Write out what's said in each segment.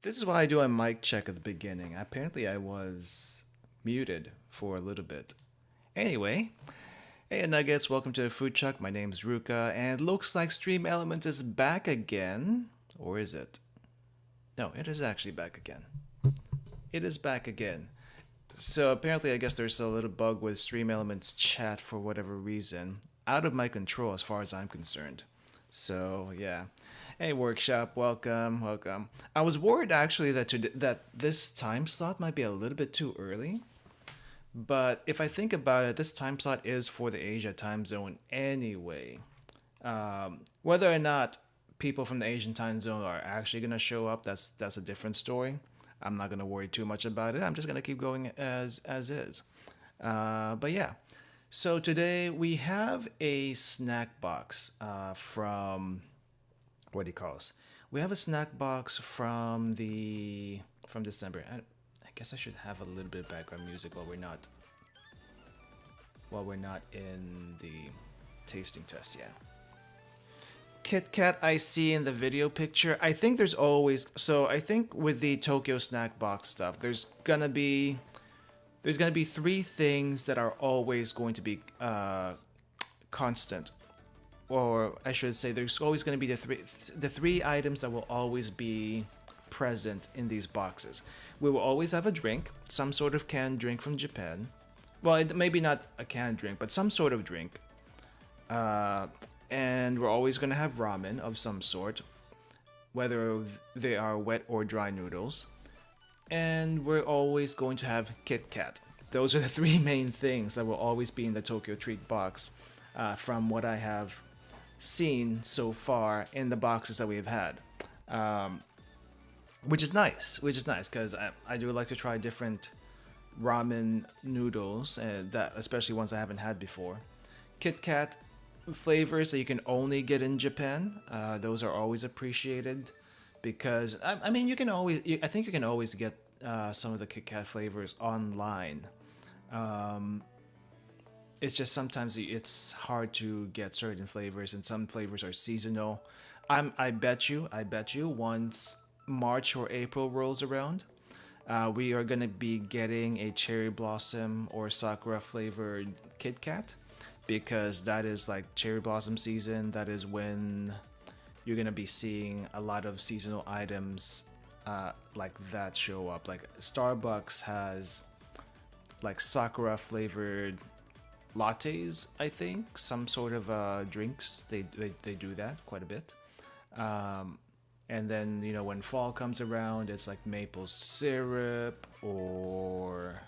This is why I do a mic check at the beginning. Apparently, I was muted for a little bit. Anyway, hey Nuggets, welcome to the Food Chuck. My name's Ruka, and looks like Stream Elements is back again. Or is it? No, it is actually back again. It is back again. So apparently, I guess there's a little bug with Stream Elements chat for whatever reason. Out of my control as far as I'm concerned. So yeah. Hey workshop, welcome, welcome. I was worried actually that this time slot might be a little bit too early, but if I think about it, this time slot is for the Asia time zone anyway. Whether or not people from the Asian time zone are actually gonna show up, that's a different story. I'm not gonna worry too much about it. I'm just gonna keep going as is. But yeah, so today we have a snack box from what do you call us? We have a snack box from December. I guess I should have a little bit of background music while we're not in the tasting test yet. Kit Kat I see in the video picture. I think there's always I think with the Tokyo snack box stuff, there's gonna be three things that are always going to be constant, or I should say, there's always going to be the three items that will always be present in these boxes. We will always have a drink, some sort of canned drink from Japan. Well, maybe not a canned drink, but some sort of drink. Uh, and we're always going to have ramen of some sort, whether they are wet or dry noodles. And we're always going to have Kit Kat. Those are the three main things that will always be in the TokyoTreat box, from what I have seen so far in the boxes that we've had. Um, which is nice, because I do like to try different ramen noodles, that especially ones I haven't had before. Kit Kat flavors that you can only get in Japan. Those are always appreciated because I mean I think you can always get some of the Kit Kat flavors online. Um, it's just sometimes it's hard to get certain flavors, and some flavors are seasonal. I bet you once March or April rolls around, we are gonna be getting a cherry blossom or sakura flavored Kit Kat, because that is like cherry blossom season. That is when you're gonna be seeing a lot of seasonal items like that show up. Like Starbucks has like sakura flavored lattes, I think, some sort of drinks. They do that quite a bit. Um, and then when fall comes around, it's like maple syrup, or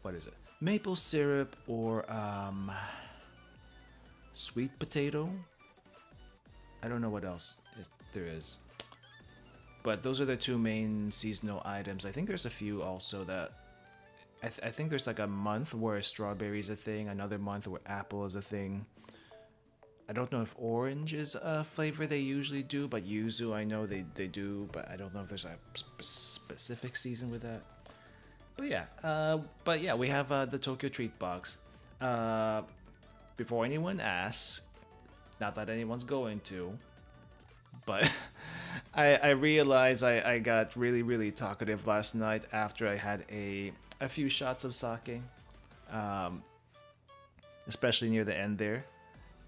what is it? Maple syrup or sweet potato. I don't know what else there is. But those are the two main seasonal items. I think there's a few also that I think there's like a month where strawberry is a thing, another month where apple is a thing. I don't know if orange is a flavor they usually do, but yuzu I know they do, but I don't know if there's a specific season with that. But yeah, we have the TokyoTreat box. Uh, Before anyone asks, not that anyone's going to, but I realize I got really, really talkative last night after I had a few shots of sake, um, especially near the end there.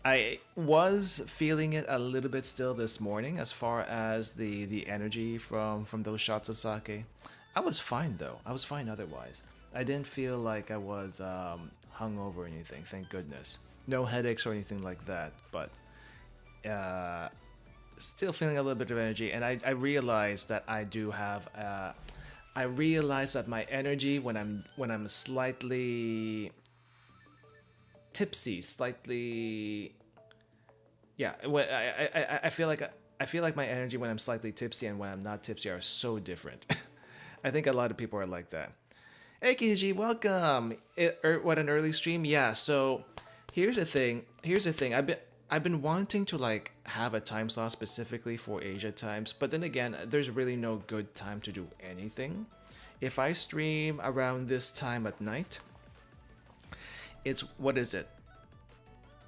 I was feeling it a little bit still this morning as far as the energy from those shots of sake. I was fine though. I was fine otherwise. I didn't feel like I was hungover or anything. Thank goodness. No headaches or anything like that. But uh, still feeling a little bit of energy, and I realized that I do have. I realize that my energy when I'm slightly tipsy, slightly, yeah. I feel like my energy when I'm slightly tipsy and when I'm not tipsy are so different. I think a lot of people are like that. Hey KG, welcome. What an early stream. Yeah. So here's the thing. I've been wanting to like have a time slot specifically for Asia times, but then again, there's really no good time to do anything. If I stream around this time at night, it's what is it?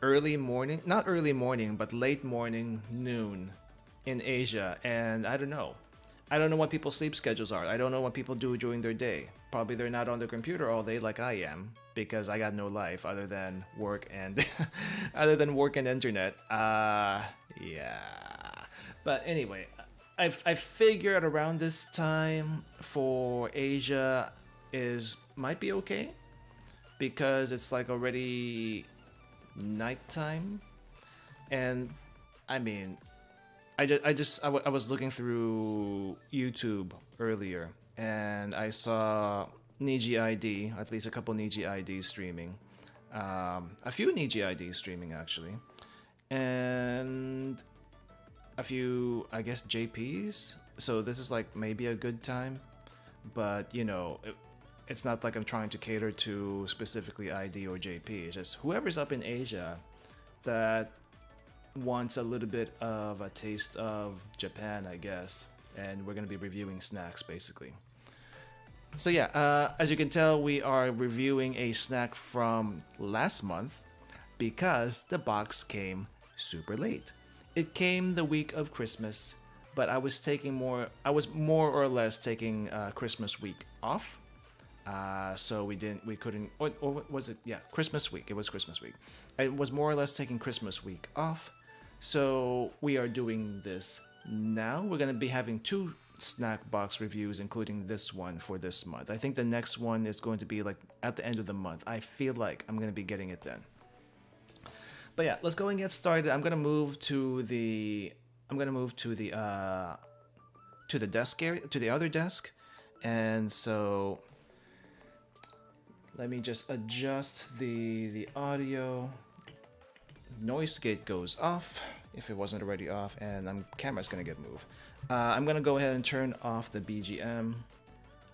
Early morning, not early morning, but late morning, noon in Asia, and I don't know. I don't know what people's sleep schedules are. I don't know what people do during their day. Probably they're not on their computer all day like I am, because I got no life other than work and other than work and internet. Yeah. But anyway, I figured around this time for Asia is might be okay, because it's like already nighttime, and I mean, I was looking through YouTube earlier, and I saw Niji ID, at least a couple Niji IDs streaming, a few Niji IDs streaming actually, and a few, I guess, JPs. So this is like maybe a good time, but you know, it's not like I'm trying to cater to specifically ID or JP. It's just whoever's up in Asia that wants a little bit of a taste of Japan, I guess. And we're gonna be reviewing snacks basically. So yeah, as you can tell, we are reviewing a snack from last month because the box came super late. It came the week of Christmas, but I was more or less taking Christmas week off. So we couldn't, or what was it? Yeah, Christmas week. It was Christmas week. I was more or less taking Christmas week off. So we are doing this now. We're going to be having 2 snack box reviews, including this one for this month. I think the next one is going to be like at the end of the month. I feel like I'm going to be getting it then. But yeah, let's go and get started. I'm going to move to the desk area, to the other desk. And so let me just adjust the audio. Noise gate goes off if it wasn't already off, and camera's gonna get moved. I'm gonna go ahead and turn off the BGM,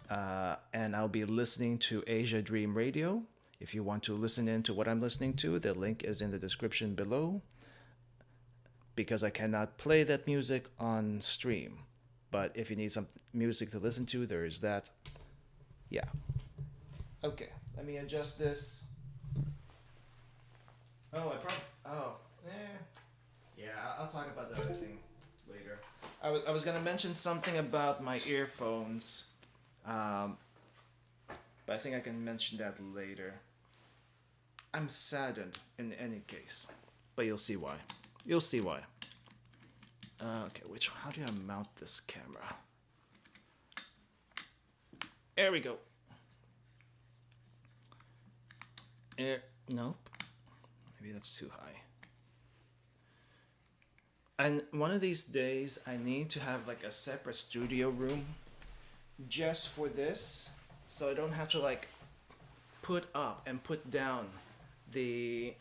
and I'll be listening to Asia Dream Radio. If you want to listen in to what I'm listening to, the link is in the description below, because I cannot play that music on stream. But if you need some music to listen to, there is that. Yeah. Okay, let me adjust this. Yeah, I'll talk about the other thing later. I was gonna mention something about my earphones, but I think I can mention that later. I'm saddened in any case, but you'll see why. You'll see why. Okay, how do I mount this camera? There we go. Nope. Maybe that's too high. And one of these days, I need to have like a separate studio room just for this, so I don't have to like put up and put down the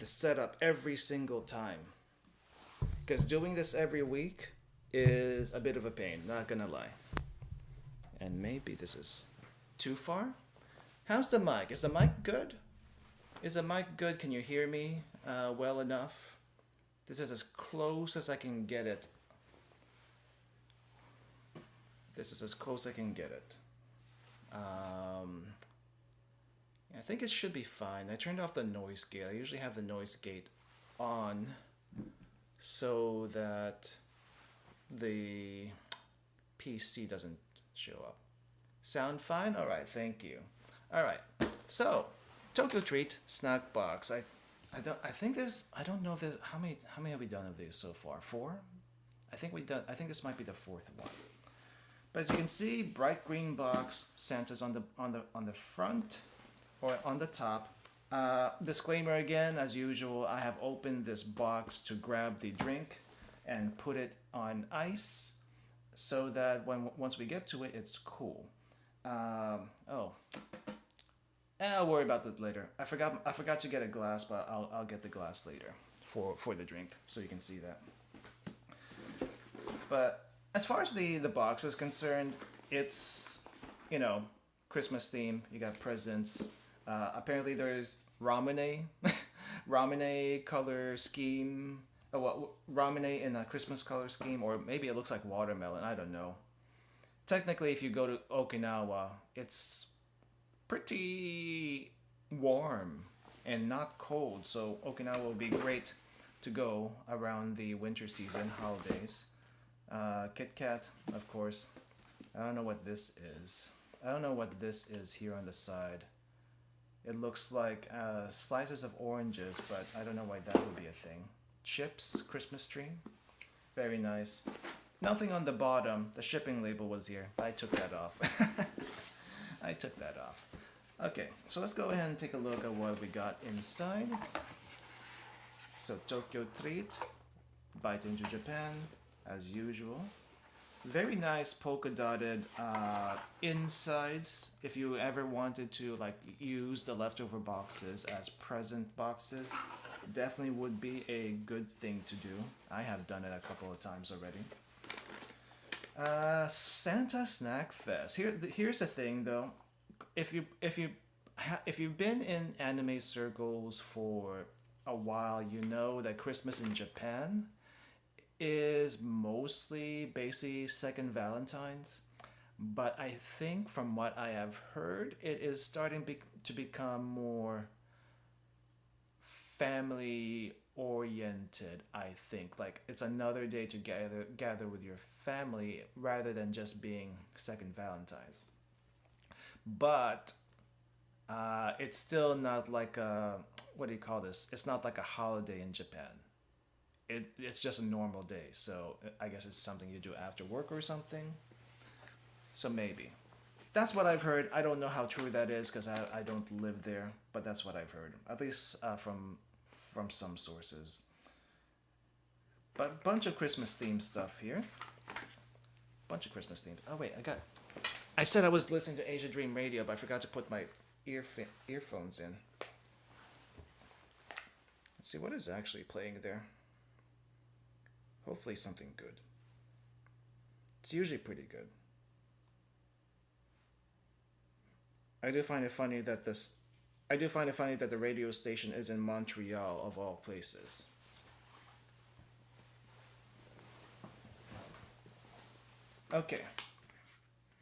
setup every single time. Because doing this every week is a bit of a pain, not gonna lie. And maybe this is too far? How's the mic? Is the mic good? Is the mic good? Can you hear me well enough? This is as close as I can get it. This is as close as I can get it. I think it should be fine. I turned off the noise gate. I usually have the noise gate on so that the PC doesn't show up. Sound fine? Alright, thank you. Alright, so TokyoTreat snack box. I don't know if how many have we done of these so far? 4? I think this might be the 4th one. But as you can see, bright green box, Santa's on the front or on the top. Disclaimer again, as usual, I have opened this box to grab the drink and put it on ice so that once we get to it, it's cool. I'll worry about that later. I forgot to get a glass, but I'll get the glass later for the drink so you can see that. But as far as the box is concerned, it's, you know, Christmas theme. You got presents. Apparently there's ramune, ramune color scheme. Ramune in a Christmas color scheme, or maybe it looks like watermelon. I don't know. Technically, if you go to Okinawa, it's pretty warm and not cold, so Okinawa will be great to go around the winter season holidays. Kit Kat, of course. I don't know what this is. I don't know what this is here on the side. It looks like slices of oranges, but I don't know why that would be a thing. Chips, Christmas tree. Very nice. Nothing on the bottom. The shipping label was here. I took that off. I took that off. Okay, so let's go ahead and take a look at what we got inside. So TokyoTreat, Bite into Japan, as usual. Very nice polka dotted insides. If you ever wanted to like use the leftover boxes as present boxes, definitely would be a good thing to do. I have done it a couple of times already. Santa Snack Fest. Here's the thing though. If you've been in anime circles for a while, you know that Christmas in Japan is mostly basically second Valentine's, but I think from what I have heard, it is starting to become more family oriented. I think like it's another day to gather with your family rather than just being second Valentine's. But it's still not like a, what do you call this? It's not like a holiday in Japan. It's just a normal day. So I guess it's something you do after work or something. So maybe. That's what I've heard. I don't know how true that is because I don't live there, but that's what I've heard. At least from some sources. But bunch of Christmas themed stuff here. Bunch of Christmas themed. Oh wait, I said I was listening to Asia Dream Radio, but I forgot to put my earphones in. Let's see what is actually playing there. Hopefully something good. It's usually pretty good. I do find it funny that the radio station is in Montreal of all places. Okay.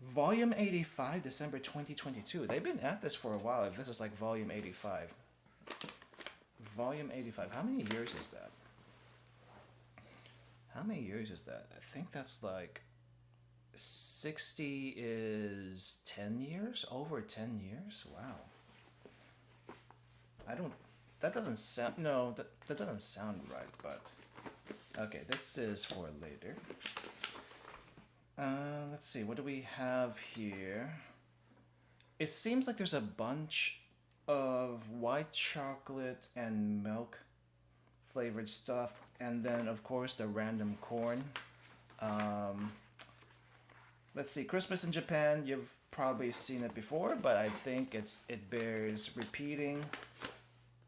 Volume 85, December 2022. They've been at this for a while if this is like volume 85. Volume 85. How many years is that? How many years is that? I think that's like 60 is 10 years? Over 10 years? Wow. That doesn't sound, no, that doesn't sound right, but okay, this is for later. Let's see, what do we have here? It seems like there's a bunch of white chocolate and milk flavored stuff, and then of course the random corn. Let's see, Christmas in Japan, you've probably seen it before, but I think it bears repeating.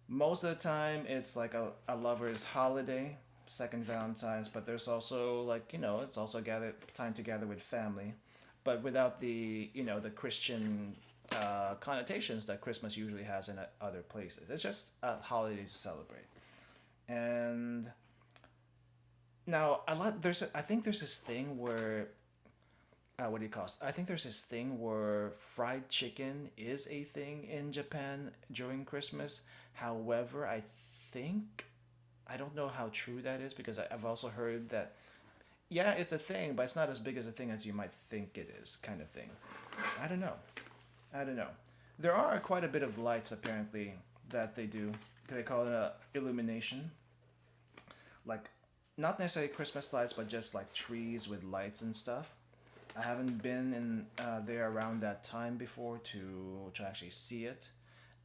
Most of the time it's like a lover's holiday, second Valentine's, but there's also like, it's also time to gather with family, but without the, the Christian connotations that Christmas usually has in other places. It's just a holiday to celebrate. And now I think there's this thing where what do you call it? I think there's this thing where fried chicken is a thing in Japan during Christmas. However, I don't know how true that is because I've also heard that, yeah, it's a thing, but it's not as big as a thing as you might think it is, kind of thing. I don't know. There are quite a bit of lights apparently that they do. They call it a illumination. Like, not necessarily Christmas lights, but just like trees with lights and stuff. I haven't been in there around that time before to actually see it.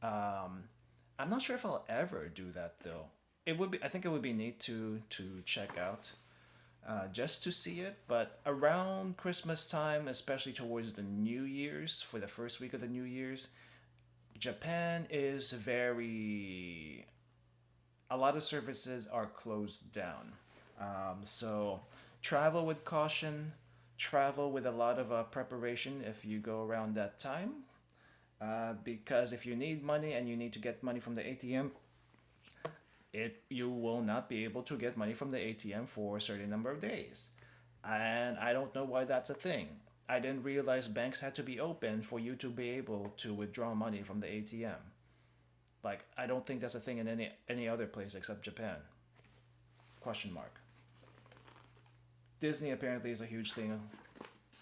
I'm not sure if I'll ever do that though. I think it would be neat to check out, just to see it. But around Christmas time, especially towards the New Year's, for the first week of the New Year's, Japan is a lot of services are closed down. So travel with caution, travel with a lot of preparation if you go around that time. Because if you need money and you need to get money from the ATM, you will not be able to get money from the ATM for a certain number of days. And I don't know why that's a thing. I didn't realize banks had to be open for you to be able to withdraw money from the ATM. Like, I don't think that's a thing in any other place except Japan. Question mark. Disney apparently is a huge thing,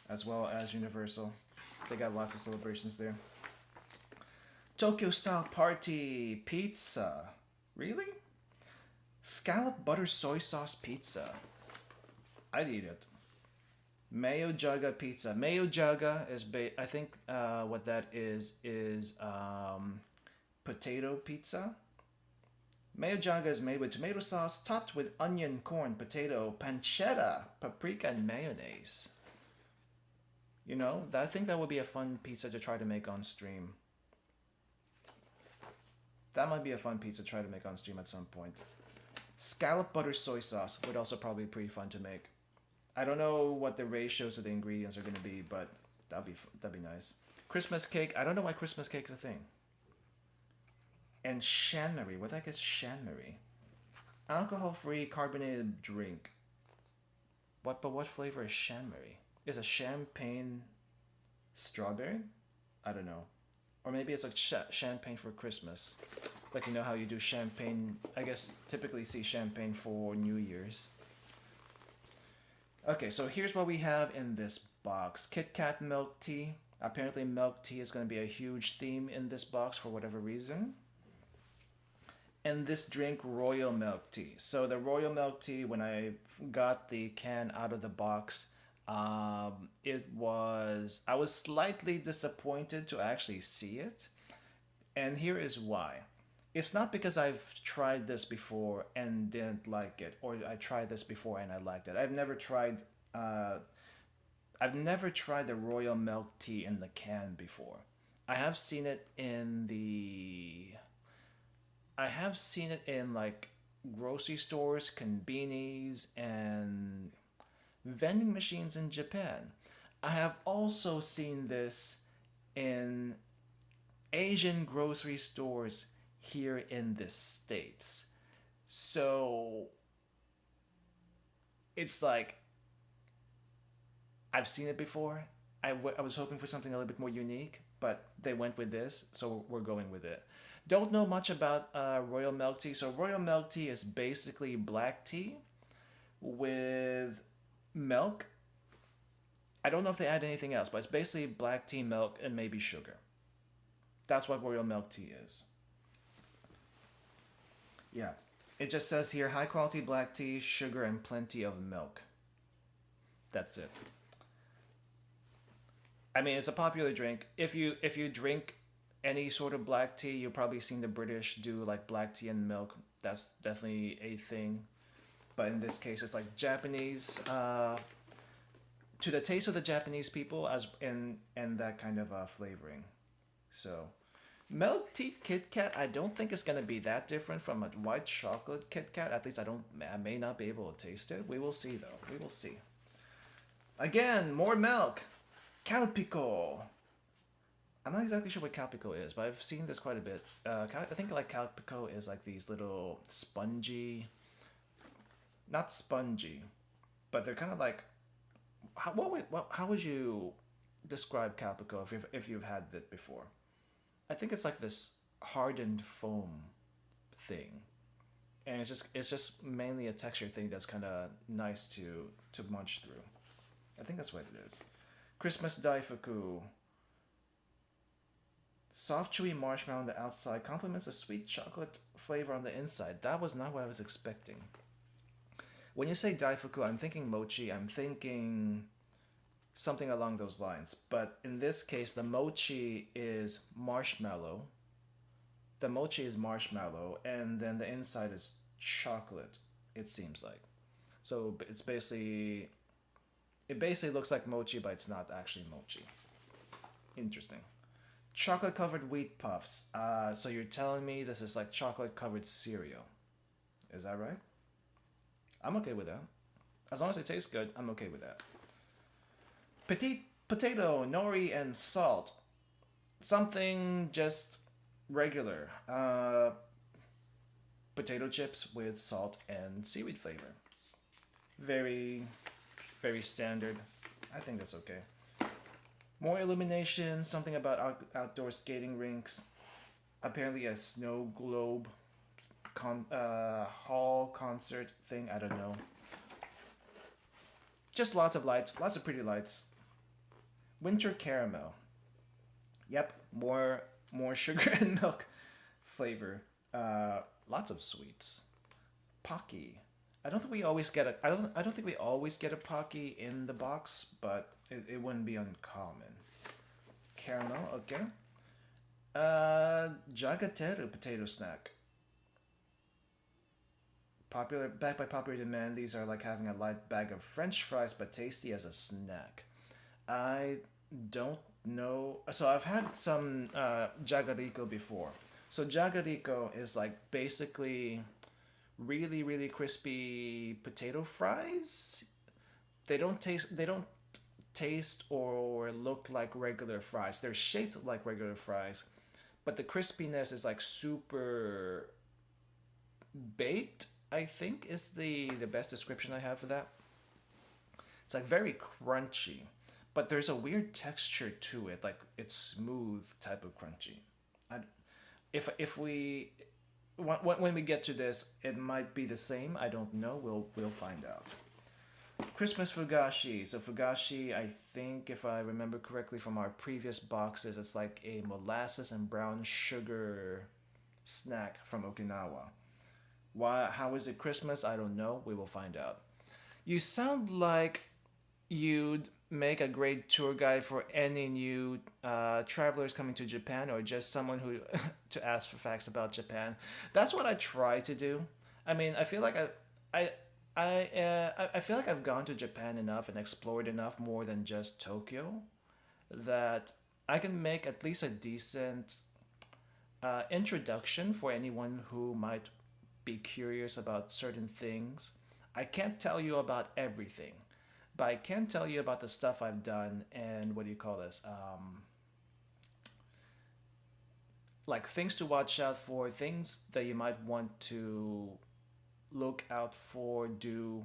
as well as Universal. They got lots of celebrations there. Tokyo style party pizza. Really? Scallop butter soy sauce pizza. I'd eat it. Mayo Jaga pizza. Mayo Jaga is I think what that is potato pizza. Mayo Jaga is made with tomato sauce topped with onion, corn, potato, pancetta, paprika, and mayonnaise. You know, I think that would be a fun pizza to try to make on stream. That might be a fun pizza to try to make on stream at some point. Scallop butter soy sauce would also probably be pretty fun to make. I don't know what the ratios of the ingredients are going to be, but that'd be nice. Christmas cake. I don't know why Christmas cake's a thing. And Shanmarie. What the heck is Shanmarie? Alcohol-free carbonated drink. But what flavor is Shanmarie? Is a champagne strawberry? I don't know. Or maybe it's like champagne for Christmas. Like, you know how you do champagne, I guess typically see champagne for New Year's. Okay, so here's what we have in this box. Kit Kat milk tea. Apparently milk tea is going to be a huge theme in this box for whatever reason. And this drink, royal milk tea. So the royal milk tea, when I got the can out of the box, I was slightly disappointed to actually see it. And here is why. It's not because I've tried this before and didn't like it, or I tried this before and I liked it. I've never tried the royal milk tea in the can before. I have seen it in like grocery stores, konbinis, and vending machines in Japan. I have also seen this in Asian grocery stores here in the States. So it's like I've seen it before. I was hoping for something a little bit more unique, but they went with this, so we're going with it. Don't know much about royal milk tea. So royal milk tea is basically black tea with milk. I don't know if they add anything else, but it's basically black tea, milk, and maybe sugar. That's what royal milk tea is. Yeah. It just says here, high quality black tea, sugar, and plenty of milk. That's it. I mean, it's a popular drink. If you drink any sort of black tea, you've probably seen the British do like black tea and milk. That's definitely a thing. But in this case, it's like Japanese, to the taste of the Japanese people, as and that kind of flavoring. So, milk tea Kit Kat, I don't think it's gonna be that different from a white chocolate Kit Kat. At least I may not be able to taste it. We will see though. We will see. Again, more milk. Calpico. I'm not exactly sure what Calpico is, but I've seen this quite a bit. I think like Calpico is like these little spongy, not spongy, but they're kind of like, how would you describe Calpico if you've had it before? I think it's like this hardened foam thing, and it's just mainly a texture thing that's kind of nice to munch through. I think that's what it is. Christmas Daifuku. Soft, chewy marshmallow on the outside complements a sweet chocolate flavor on the inside. That was not what I was expecting. When you say Daifuku, I'm thinking mochi. I'm thinking something along those lines. But in this case, the mochi is marshmallow. The mochi is marshmallow, and then the inside is chocolate, it seems like. So it basically looks like mochi, but it's not actually mochi. Interesting. Chocolate covered wheat puffs. So you're telling me this is like chocolate covered cereal. Is that right? I'm okay with that. As long as it tastes good, I'm okay with that. Petite potato, nori, and salt. Something just regular. Potato chips with salt and seaweed flavor. Very, very standard. I think that's okay. More illumination, something about outdoor skating rinks. Apparently a snow globe hall concert thing, I don't know. Just lots of lights, lots of pretty lights. Winter caramel. Yep, more sugar and milk flavor. Lots of sweets. Pocky. I don't think we always get a. I don't think we always get a Pocky in the box, but it wouldn't be uncommon. Caramel, okay. Jagateru potato snack. Backed by popular demand, these are like having a light bag of French fries, but tasty as a snack. I don't know. So I've had some jagariko before. So jagariko is like basically really really crispy potato fries. They don't taste or look like regular fries. They're shaped like regular fries, but the crispiness is like super baked. I think is the best description I have for that. It's like very crunchy, but there's a weird texture to it. Like it's smooth type of crunchy. I, if we when we get to this, it might be the same. I don't know. We'll find out. Christmas fugashi. So fugashi, I think if I remember correctly from our previous boxes, it's like a molasses and brown sugar snack from Okinawa. Why? How is it Christmas? I don't know. We will find out. You sound like you'd make a great tour guide for any new travelers coming to Japan, or just someone who to ask for facts about Japan. That's what I try to do. I mean, I feel like I I feel like I've gone to Japan enough and explored enough more than just Tokyo that I can make at least a decent introduction for anyone who might be curious about certain things. I can't tell you about everything, but I can tell you about the stuff I've done and what do you call this? Like things to watch out for, things that you might want to look out for, do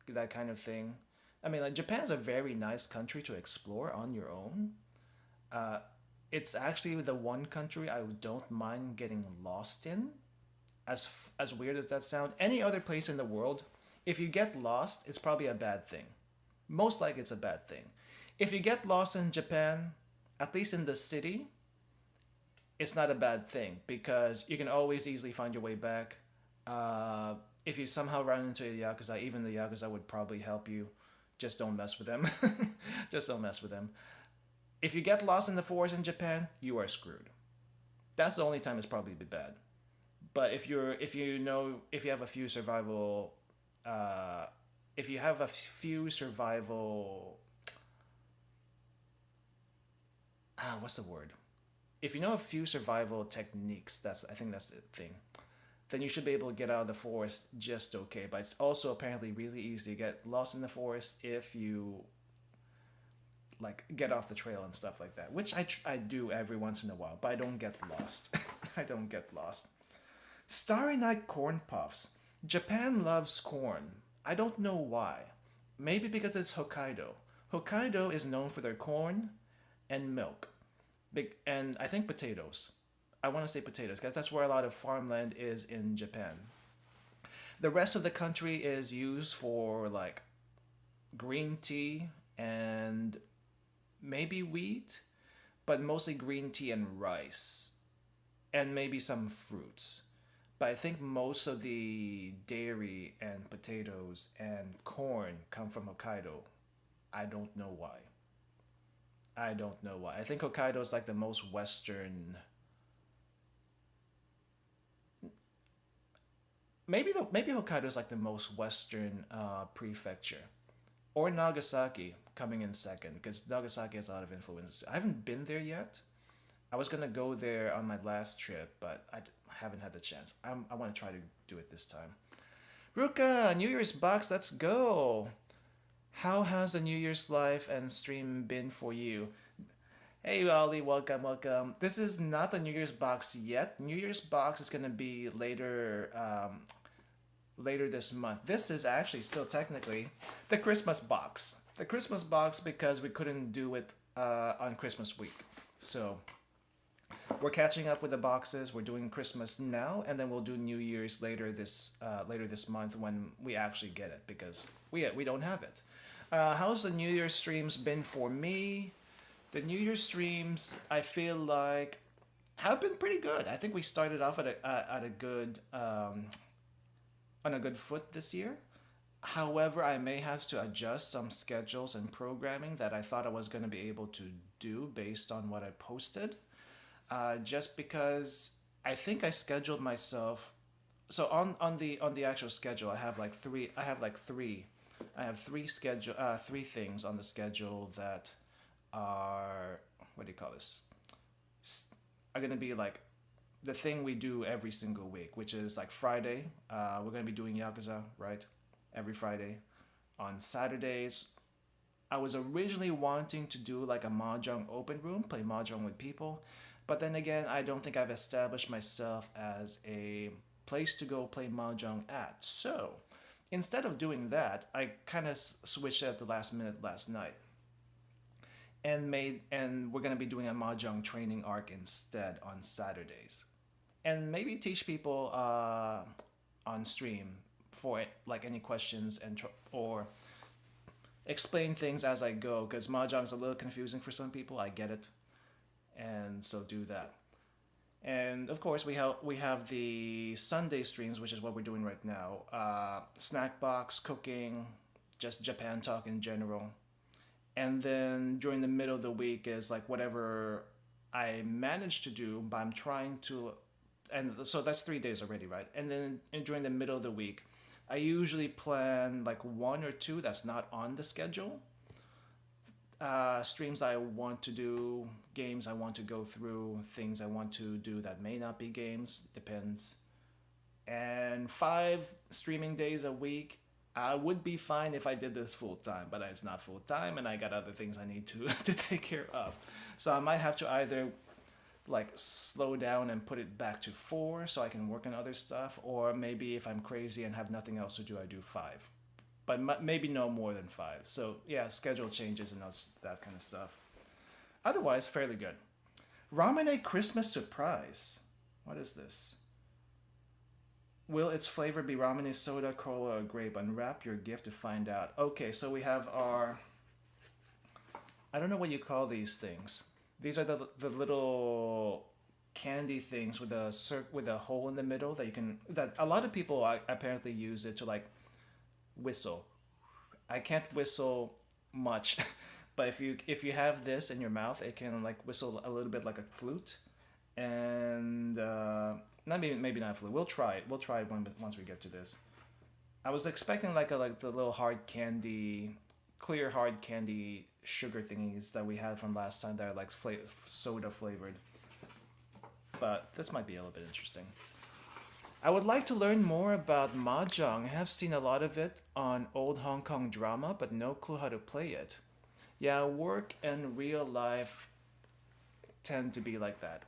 that kind of thing. I mean, like Japan's a very nice country to explore on your own. Uh, it's actually the one country I don't mind getting lost in. As weird as that sounds, any other place in the world, if you get lost, it's probably a bad thing. Most likely, it's a bad thing. If you get lost in Japan, at least in the city, it's not a bad thing because you can always easily find your way back. If you somehow run into a yakuza, even the yakuza would probably help you. Just don't mess with them. Just don't mess with them. If you get lost in the forest in Japan, you are screwed. That's the only time it's probably be bad. But if you have a few survival, if you have a few survival, what's the word? If you know a few survival techniques, I think that's the thing. Then you should be able to get out of the forest just okay. But it's also apparently really easy to get lost in the forest if you like get off the trail and stuff like that, which I do every once in a while, but I don't get lost. I don't get lost. Starry Night corn puffs. Japan loves corn. I don't know why. Maybe because it's Hokkaido. Hokkaido is known for their corn and milk. Big and I think potatoes. I want to say potatoes because that's where a lot of farmland is in Japan. The rest of the country is used for like green tea and maybe wheat, but mostly green tea and rice and maybe some fruits. But I think most of the dairy and potatoes and corn come from Hokkaido. I don't know why. I don't know why. I think Hokkaido is like the most western. Maybe Hokkaido is like the most western prefecture, or Nagasaki coming in second because Nagasaki has a lot of influence. I haven't been there yet. I was gonna go there on my last trip, but I haven't had the chance. I want to try to do it this time. Ruka, New Year's box, let's go. How has the New Year's life and stream been for you? Hey, Ollie, welcome, welcome. This is not the New Year's box yet. New Year's box is gonna be later, later this month. This is actually still technically the Christmas box. The Christmas box because we couldn't do it on Christmas week. So we're catching up with the boxes. We're doing Christmas now, and then we'll do New Year's later this month when we actually get it because we don't have it. How's the New Year streams been for me? The New Year streams, I feel like, have been pretty good. I think we started off at a good on a good foot this year. However, I may have to adjust some schedules and programming that I thought I was going to be able to do based on what I posted. Just because I think I scheduled myself. So on the actual schedule, I have like three. I have like three. I have three things on the schedule that are, what do you call this? Are gonna be like the thing we do every single week, which is like Friday. We're gonna be doing Yakuza, right? Every Friday. On Saturdays, I was originally wanting to do like a mahjong open room, play mahjong with people, but then again, I don't think I've established myself as a place to go play mahjong at. So instead of doing that, I kind of switched at the last minute last night and we're gonna be doing a mahjong training arc instead on Saturdays, and maybe teach people on stream for it, like any questions or explain things as I go because mahjong's a little confusing for some people. I get it, and so do that. And of course, we have the Sunday streams, which is what we're doing right now. Snack box, cooking, just Japan talk in general. And then during the middle of the week is like whatever I managed to do, but I'm trying to, and so that's 3 days already, right? And then during the middle of the week, I usually plan like one or two that's not on the schedule. Streams I want to do, games I want to go through, things I want to do that may not be games, depends. And 5 streaming days a week. I would be fine if I did this full time, but it's not full time, and I got other things I need to to take care of. So I might have to either like slow down and put it back to 4 so I can work on other stuff, or maybe if I'm crazy and have nothing else to do, I do 5. But maybe no more than 5. So yeah, schedule changes and that kind of stuff. Otherwise, fairly good. Ramune Christmas surprise. What is this? Will its flavor be ramen soda, cola, or grape? Unwrap your gift to find out. Okay, so we have our. I don't know what you call these things. These are the little candy things with a hole in the middle that you can, that a lot of people apparently use it to like whistle. I can't whistle much, but if you have this in your mouth, it can like whistle a little bit like a flute, and not maybe not a flute. We'll try it. We'll try it once we get to this. I was expecting like the little hard candy, clear hard candy sugar thingies that we had from last time that are like soda flavored, but this might be a little bit interesting. I would like to learn more about mahjong. I have seen a lot of it on old Hong Kong drama, but no clue how to play it. Yeah, work and real life tend to be like that.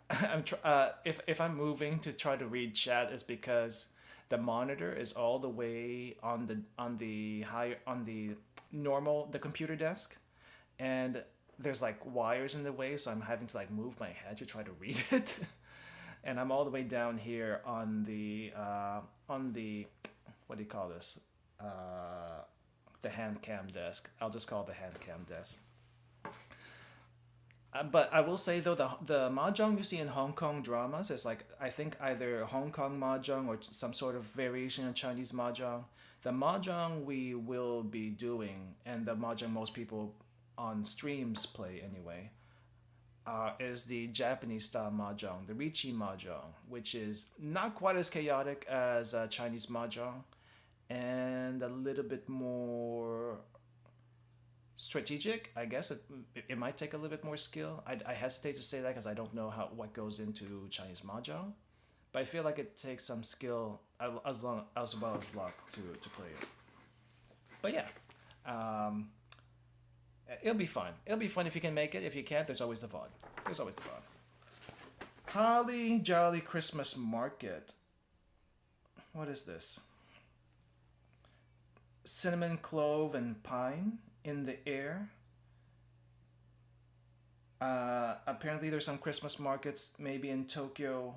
If I'm moving to try to read chat, it's because the monitor is all the way on the normal the computer desk, and there's like wires in the way, so I'm having to like move my head to try to read it. And I'm all the way down here on the what do you call this? The Handcam desk. I'll just call it the Handcam desk. But I will say though, the mahjong you see in Hong Kong dramas is like, I think either Hong Kong mahjong or some sort of variation of Chinese mahjong. The mahjong we will be doing, and the mahjong most people on streams play anyway, is the Japanese style mahjong, the Richi mahjong, which is not quite as chaotic as Chinese mahjong, and a little bit more strategic. I guess it might take a little bit more skill. I hesitate to say that because I don't know what goes into Chinese mahjong, but I feel like it takes some skill as well as luck to play it. But yeah, it'll be fun. It'll be fun if you can make it. If you can't, there's always the VOD. There's always the VOD. Holly Jolly Christmas Market. What is this? Cinnamon, clove, and pine in the air. Apparently, there's some Christmas markets, maybe in Tokyo,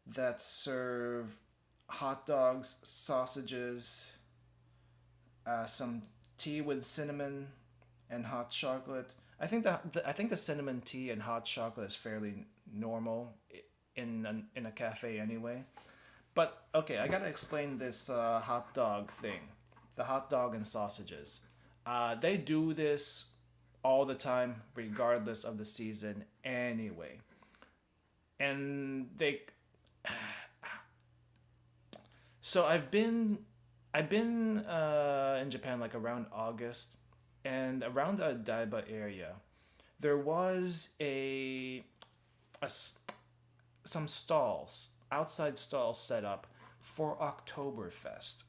that serve hot dogs, sausages, some tea with cinnamon and hot chocolate. I think the cinnamon tea and hot chocolate is fairly normal in a cafe anyway. But okay, I gotta explain this hot dog thing, the hot dog and sausages. They do this all the time, regardless of the season, anyway. And they, so I've been in Japan like around August, and around the Odaiba area, there was a some stalls, outside stalls set up for Oktoberfest.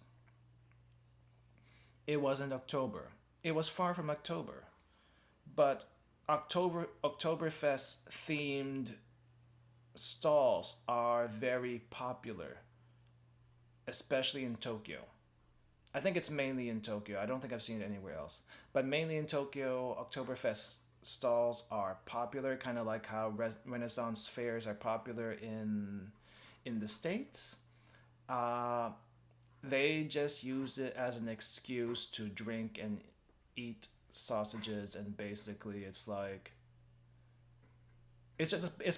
It wasn't October. It was far from October, but Oktoberfest themed stalls are very popular, especially in Tokyo. I think it's mainly in Tokyo. I don't think I've seen it anywhere else. But mainly in Tokyo, Oktoberfest stalls are popular, kind of like how Renaissance fairs are popular in the States. Uh, they just use it as an excuse to drink and eat sausages, and basically it's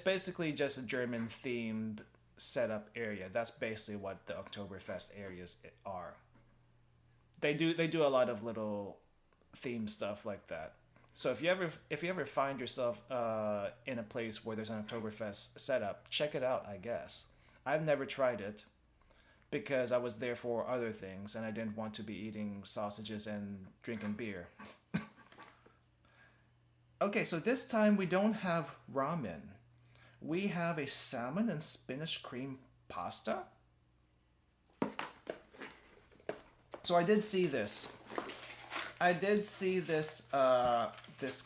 basically just a German themed setup area. That's basically what the Oktoberfest areas are. They do a lot of little theme stuff like that. So if you ever find yourself in a place where there's an Oktoberfest setup, check it out. I guess I've never tried it because I was there for other things and I didn't want to be eating sausages and drinking beer. Okay, so this time we don't have ramen. We have a salmon and spinach cream pasta. So I did see this. I did see this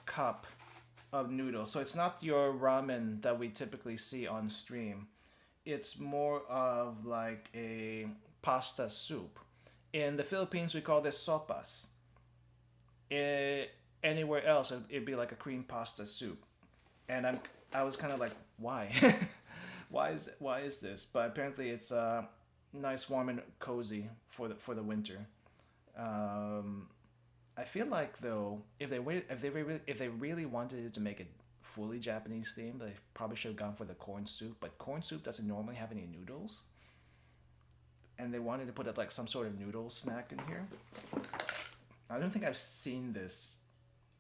cup of noodles. So it's not your ramen that we typically see on stream. It's more of like a pasta soup. In the Philippines, we call this sopas. Anywhere else, it'd be like a cream pasta soup. And I was kind of like, why? Why is this? But apparently, it's nice, warm, and cozy for the winter. Um, I feel like though, if they really wanted to make it fully Japanese themed, they probably should have gone for the corn soup. But corn soup doesn't normally have any noodles, and they wanted to put it like some sort of noodle snack in here. I don't think I've seen this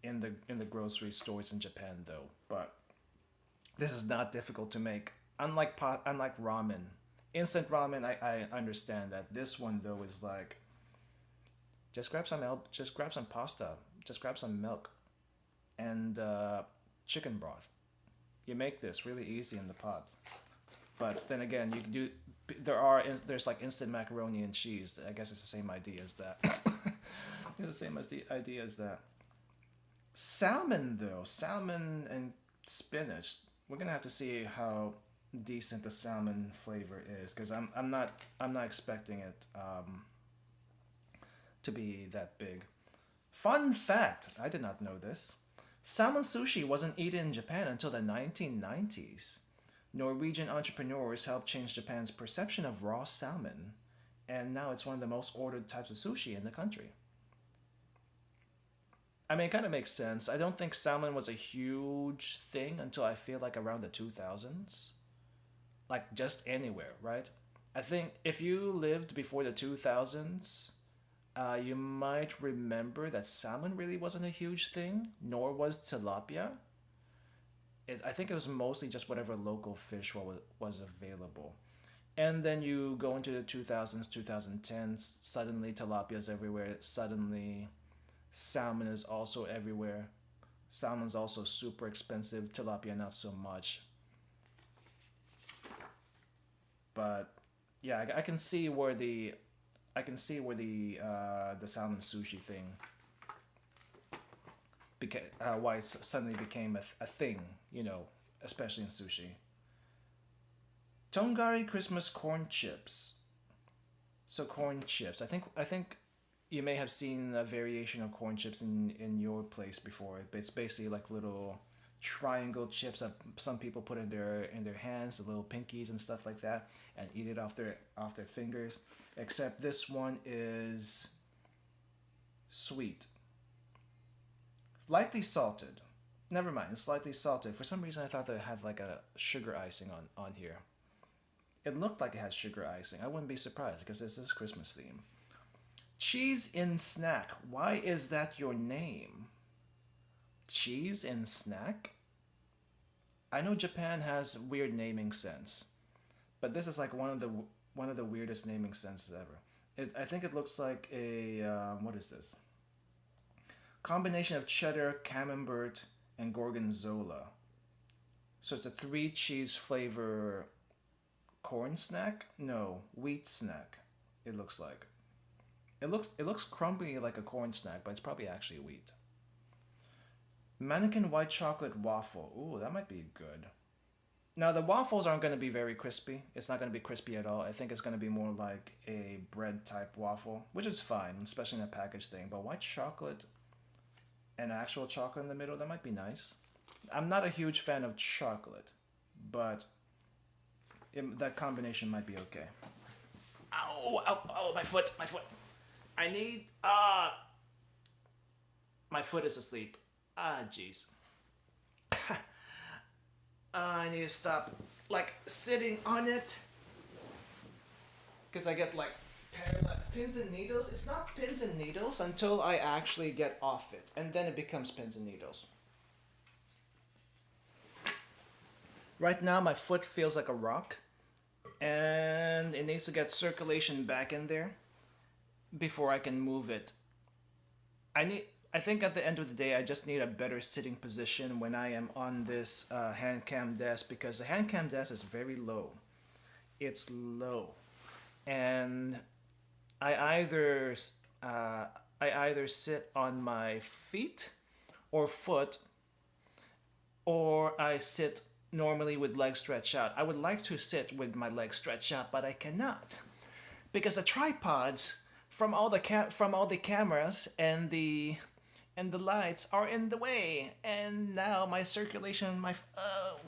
in the grocery stores in Japan though. But this is not difficult to make. Unlike ramen, instant ramen, I understand that. This one though is like, just grab some pasta, just grab some milk, and chicken broth. You make this really easy in the pot. But then again, you can do. There's like instant macaroni and cheese. I guess it's the same idea as that. It's the same as the idea as that. Salmon though, salmon and spinach. We're gonna have to see how decent the salmon flavor is, because I'm not expecting it to be that big. Fun fact, I did not know this. Salmon sushi wasn't eaten in Japan until the 1990s. Norwegian entrepreneurs helped change Japan's perception of raw salmon, and now it's one of the most ordered types of sushi in the country. I mean, it kind of makes sense. I don't think salmon was a huge thing until I feel like around the 2000s. Like, just anywhere, right? I think if you lived before the 2000s, you might remember that salmon really wasn't a huge thing, nor was tilapia. I think it was mostly just whatever local fish was available. And then you go into the 2000s, 2010s, suddenly tilapia's everywhere, suddenly salmon is also everywhere. Salmon's also super expensive, tilapia not so much. But yeah, I can see where the salmon sushi thing why it suddenly became a thing, especially in sushi. Tongari Christmas corn chips. So corn chips. I think you may have seen a variation of corn chips in your place before. It's basically like little triangle chips that some people put in their hands, the little pinkies and stuff like that, and eat it off their fingers. Except this one is sweet. Lightly salted. Never mind, it's slightly salted. For some reason, I thought that it had like a sugar icing on here. It looked like it had sugar icing. I wouldn't be surprised because this is Christmas theme. Cheese in snack. Why is that your name? Cheese in snack? I know Japan has weird naming sense, but this is like one of the weirdest naming senses ever. I think it looks like a what is this? Combination of cheddar, camembert, and gorgonzola. So it's a three cheese flavor corn snack? No, wheat snack. It looks like. It looks crumbly like a corn snack, but it's probably actually wheat. Mannequin white chocolate waffle. Ooh, that might be good. Now the waffles aren't going to be very crispy. It's not going to be crispy at all. I think it's going to be more like a bread type waffle, which is fine, especially in a package thing. But white chocolate and actual chocolate in the middle, that might be nice. I'm not a huge fan of chocolate, but that combination might be okay. Ow, ow, ow, my foot, my foot. I need, my foot is asleep. Jeez. I need to stop, like, sitting on it. Because I get, like, pins and needles. It's not pins and needles until I actually get off it. And then it becomes pins and needles. Right now, my foot feels like a rock. And it needs to get circulation back in there before I can move it. I think at the end of the day, I just need a better sitting position when I am on this Handcam desk, because the Handcam desk is very low. It's low, and I either sit on my feet or foot, or I sit normally with legs stretched out. I would like to sit with my legs stretched out, but I cannot, because the tripods from all the cameras and the lights are in the way, and now my circulation, oh.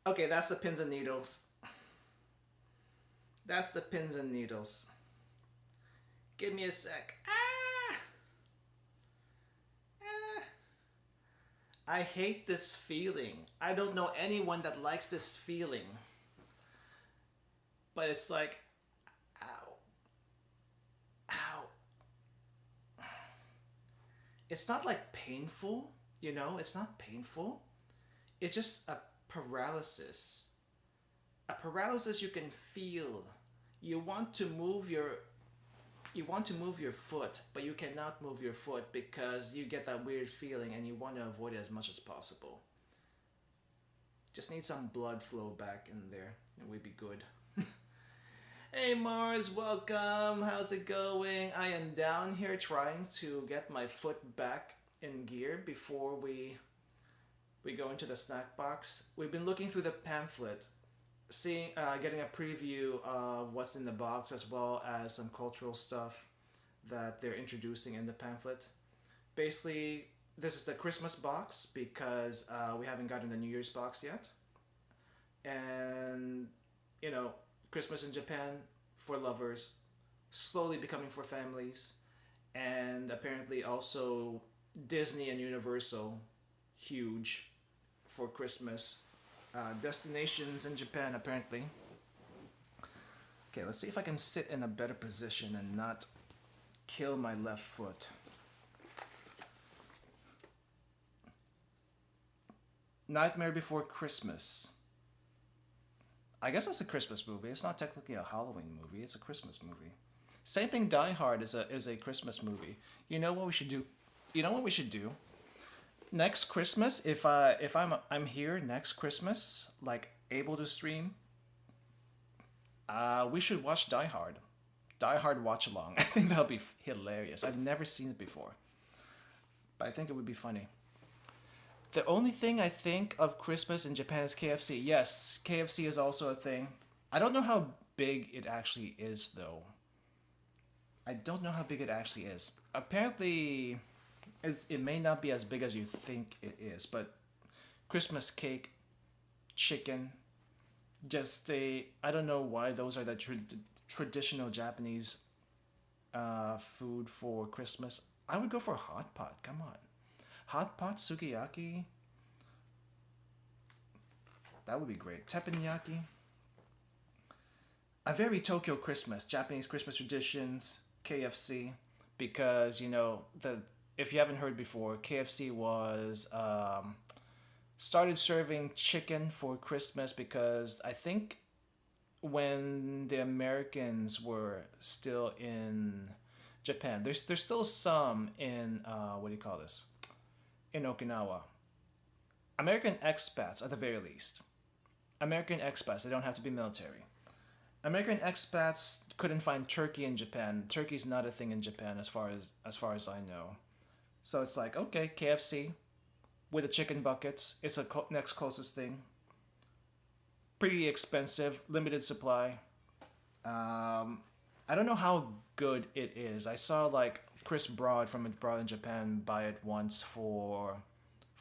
Okay, that's the pins and needles. That's the pins and needles. Give me a sec. I hate this feeling. I don't know anyone that likes this feeling. But it's like, ow. Ow. It's not like painful, you know? It's not painful. It's just a paralysis. A paralysis you can feel. You want to move your foot, but you cannot move your foot because you get that weird feeling and you want to avoid it as much as possible. Just need some blood flow back in there and we'd be good. Hey Mars, welcome. How's it going? I am down here trying to get my foot back in gear before we go into the snack box. We've been looking through the pamphlet, getting a preview of what's in the box, as well as some cultural stuff that they're introducing in the pamphlet. Basically, this is the Christmas box because we haven't gotten the New Year's box yet. And, you know, Christmas in Japan for lovers, slowly becoming for families, and apparently also Disney and Universal, huge for Christmas destinations in Japan apparently. Okay, let's see if I can sit in a better position and not kill my left foot. Nightmare Before Christmas. I guess it's a Christmas movie. It's not technically a Halloween movie. It's a Christmas movie. Same thing. Die Hard is a Christmas movie. You know what we should do? You know what we should do? Next Christmas, if I'm here next Christmas, like able to stream, we should watch Die Hard. Die Hard watch along. I think that'll be hilarious. I've never seen it before, but I think it would be funny. The only thing I think of Christmas in Japan is KFC. Yes, KFC is also a thing. I don't know how big it actually is, though. I don't know how big it actually is. Apparently, it may not be as big as you think it is, but Christmas cake, chicken, I don't know why those are the traditional Japanese food for Christmas, I would go for hot pot. Come on, hot pot sukiyaki. That would be great. Teppanyaki. A very Tokyo Christmas, Japanese Christmas traditions, KFC, because the if you haven't heard before, KFC was started serving chicken for Christmas because I think when the Americans were still in Japan, there's still some in what do you call this, in Okinawa. American expats at the very least. American expats. They don't have to be military. American expats couldn't find turkey in Japan. Turkey's not a thing in Japan as far as I know. So it's like, okay, KFC with the chicken buckets. It's the next closest thing. Pretty expensive, limited supply. I don't know how good it is. I saw like Chris Broad from Abroad in Japan buy it once for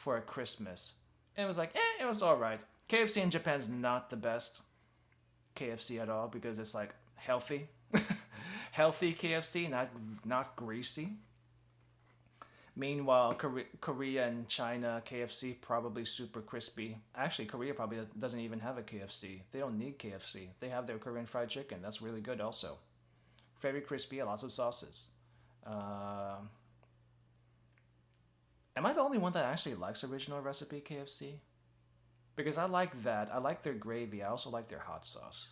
a Christmas. And it was like, it was all right. KFC in Japan's not the best KFC at all because it's like healthy, healthy KFC, not greasy. Meanwhile, Korea and China KFC probably super crispy. Actually, Korea probably doesn't even have a KFC. They don't need KFC. They have their Korean fried chicken. That's really good also. Very crispy, lots of sauces. Uh, am I the only one that actually likes original recipe KFC? Because I like that. I like their gravy. I also like their hot sauce.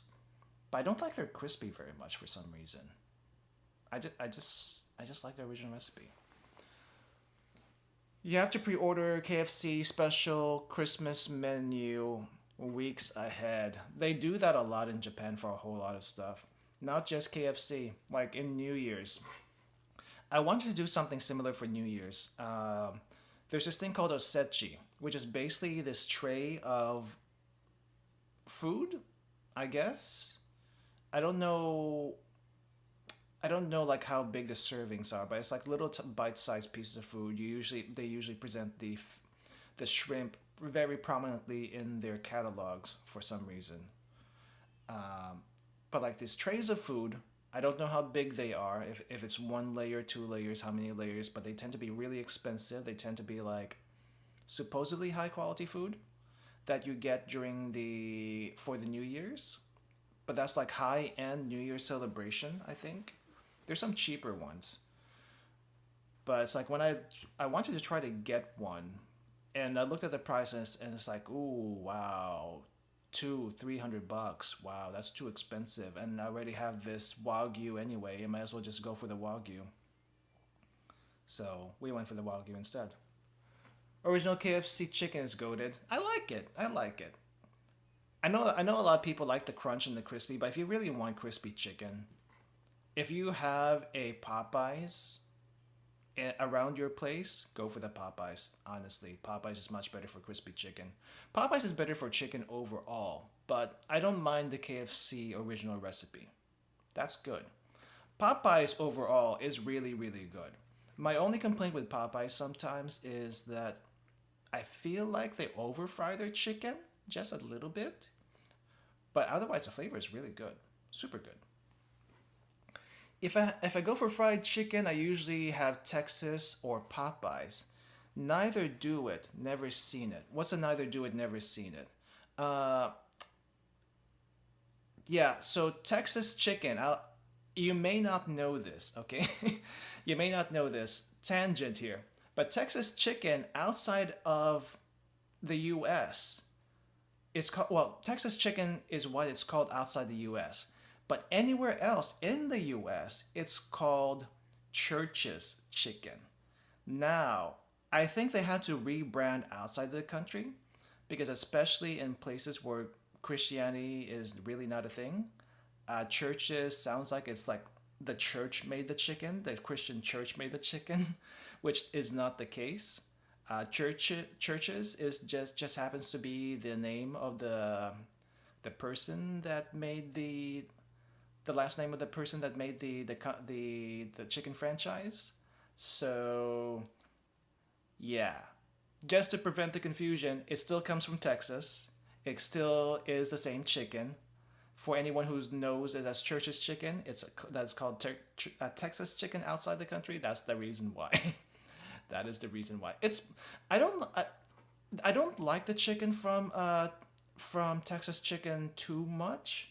But I don't like their crispy very much for some reason. I just like the original recipe. You have to pre-order KFC special Christmas menu weeks ahead. They do that a lot in Japan for a whole lot of stuff. Not just KFC, like in New Year's. I wanted to do something similar for New Year's. There's this thing called osechi, which is basically this tray of food, I guess. I don't know. I don't know like how big the servings are, but it's like little bite-sized pieces of food. They usually present the shrimp very prominently in their catalogs for some reason. But like these trays of food, I don't know how big they are. If it's one layer, two layers, how many layers? But they tend to be really expensive. They tend to be like supposedly high quality food that you get for the New Year's. But that's like high end New Year's celebration, I think. There's some cheaper ones. But it's like when I wanted to try to get one, and I looked at the price and it's like, ooh, wow, 300 bucks. Wow, that's too expensive. And I already have this wagyu anyway. I might as well just go for the wagyu. So we went for the wagyu instead. Original KFC chicken is goated. I like it. I like it. I know a lot of people like the crunch and the crispy, but if you really want crispy chicken, if you have a Popeyes around your place, go for the Popeyes. Honestly, Popeyes is much better for crispy chicken. Popeyes is better for chicken overall, but I don't mind the KFC original recipe. That's good. Popeyes overall is really, really good. My only complaint with Popeyes sometimes is that I feel like they over fry their chicken just a little bit, but otherwise the flavor is really good, super good. If I go for fried chicken, I usually have Texas or Popeyes. Neither do it, never seen it. What's a neither do it, never seen it? Uh, yeah, so Texas chicken. You may not know this, okay? You may not know this. Tangent here. But Texas chicken outside of the US is called, well, Texas chicken is what it's called outside the US. But anywhere else in the US, it's called Church's chicken. Now, I think they had to rebrand outside the country because, especially in places where Christianity is really not a thing, churches sounds like it's like the church made the chicken, the Christian church made the chicken, which is not the case. Churches is just happens to be the name of the person that made the last name of the person that made the chicken franchise. So yeah, just to prevent the confusion, it still comes from Texas. It still is the same chicken. For anyone who knows it as Church's chicken, that's called Texas chicken outside the country. That's the reason why. That is the reason why. I don't I don't like the chicken from Texas chicken too much,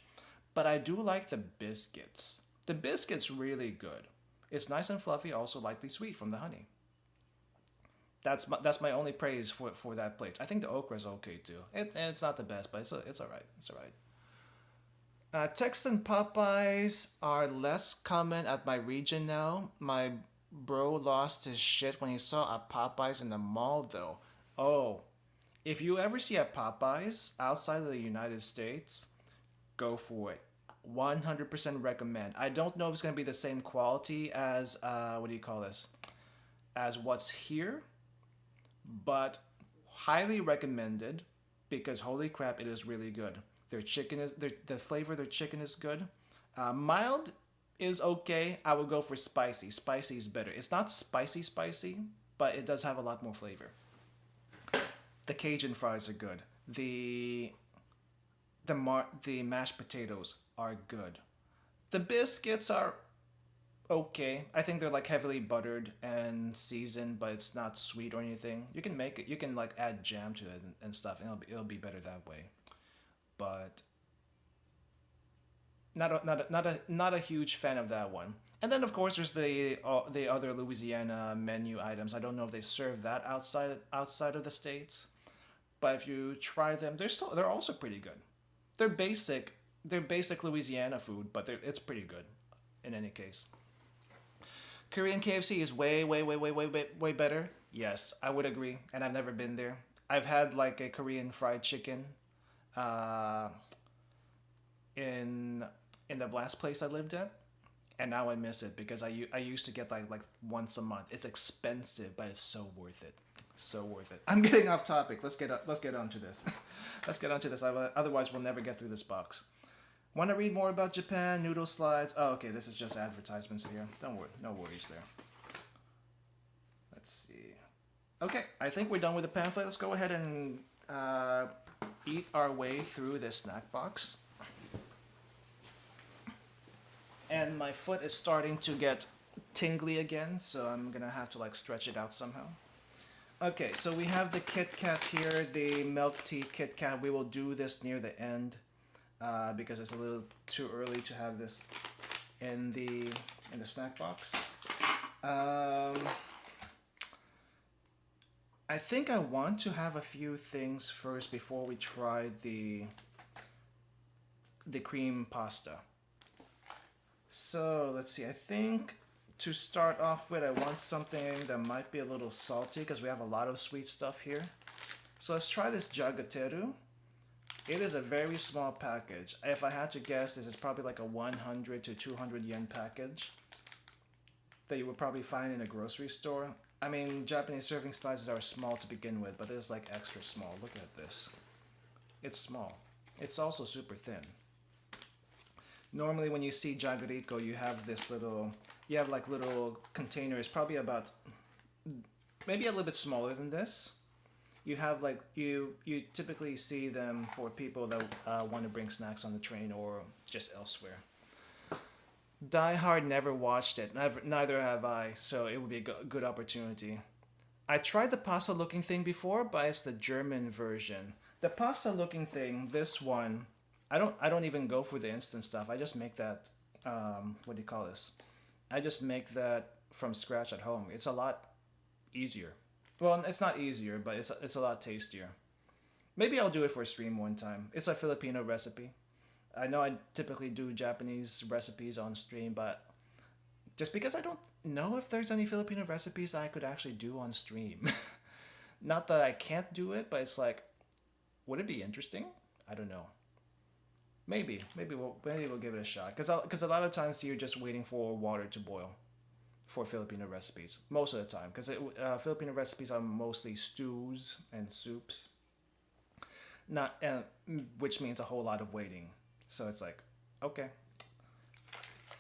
but I do like the biscuits. The biscuits really good. It's nice and fluffy, also lightly sweet from the honey. That's my only praise for that place. I think the okra is okay too. It's not the best, but it's alright. It's alright. Texan Popeyes are less common at my region now. My bro lost his shit when he saw a Popeyes in the mall though. Oh, if you ever see a Popeyes outside of the United States, go for it. 100% recommend. I don't know if it's going to be the same quality as, what do you call this? As what's here, but highly recommended because holy crap, it is really good. The flavor of their chicken is good. Mild is okay. I would go for spicy. Spicy is better. It's not spicy, but it does have a lot more flavor. The Cajun fries are good. The mashed potatoes are good. The biscuits are okay. I think they're like heavily buttered and seasoned, but it's not sweet or anything. You can make it. You can like add jam to it and stuff, and it'll be better that way. But not a huge fan of that one. And then of course there's the other Louisiana menu items. I don't know if they serve that outside of the states, but if you try them, they're also pretty good. They're basic. They're basic Louisiana food, but it's pretty good. In any case, Korean KFC is way better. Yes, I would agree, and I've never been there. I've had like a Korean fried chicken, uh, in the last place I lived at, and now I miss it because I used to get like once a month. It's expensive, but it's so worth it. So worth it. I'm getting off topic. Let's get on to this. Let's get on to this. Otherwise, we'll never get through this box. Want to read more about Japan? Noodle slides. Oh, okay. This is just advertisements here. Don't worry. No worries there. Let's see. Okay, I think we're done with the pamphlet. Let's go ahead and eat our way through this snack box. And my foot is starting to get tingly again, so I'm gonna have to like stretch it out somehow. Okay, so we have the Kit Kat here, the milk tea Kit Kat. We will do this near the end because it's a little too early to have this in the snack box. I think I want to have a few things first before we try the cream pasta. So let's see, I think to start off with, I want something that might be a little salty because we have a lot of sweet stuff here. So let's try this Jagateru. It is a very small package. If I had to guess, this is probably like a 100 to 200 yen package that you would probably find in a grocery store. I mean, Japanese serving sizes are small to begin with, but this is like extra small. Look at this. It's small. It's also super thin. Normally when you see Jagariko, you have like little containers, probably about, maybe a little bit smaller than this. You have like, you typically see them for people that want to bring snacks on the train or just elsewhere. Die Hard never watched it, neither have I, so it would be a good opportunity. I tried the pasta looking thing before, but it's the German version. The pasta looking thing, this one, I don't even go for the instant stuff. I just make that, what do you call this? I just make that from scratch at home. It's a lot easier. Well, it's not easier, but it's a lot tastier. Maybe I'll do it for a stream one time. It's a Filipino recipe. I know I typically do Japanese recipes on stream, but just because I don't know if there's any Filipino recipes I could actually do on stream. Not that I can't do it, but it's like, would it be interesting? I don't know. Maybe we'll give it a shot. Because a lot of times you're just waiting for water to boil for Filipino recipes. Most of the time. Because Filipino recipes are mostly stews and soups. Which means a whole lot of waiting. So it's like, okay.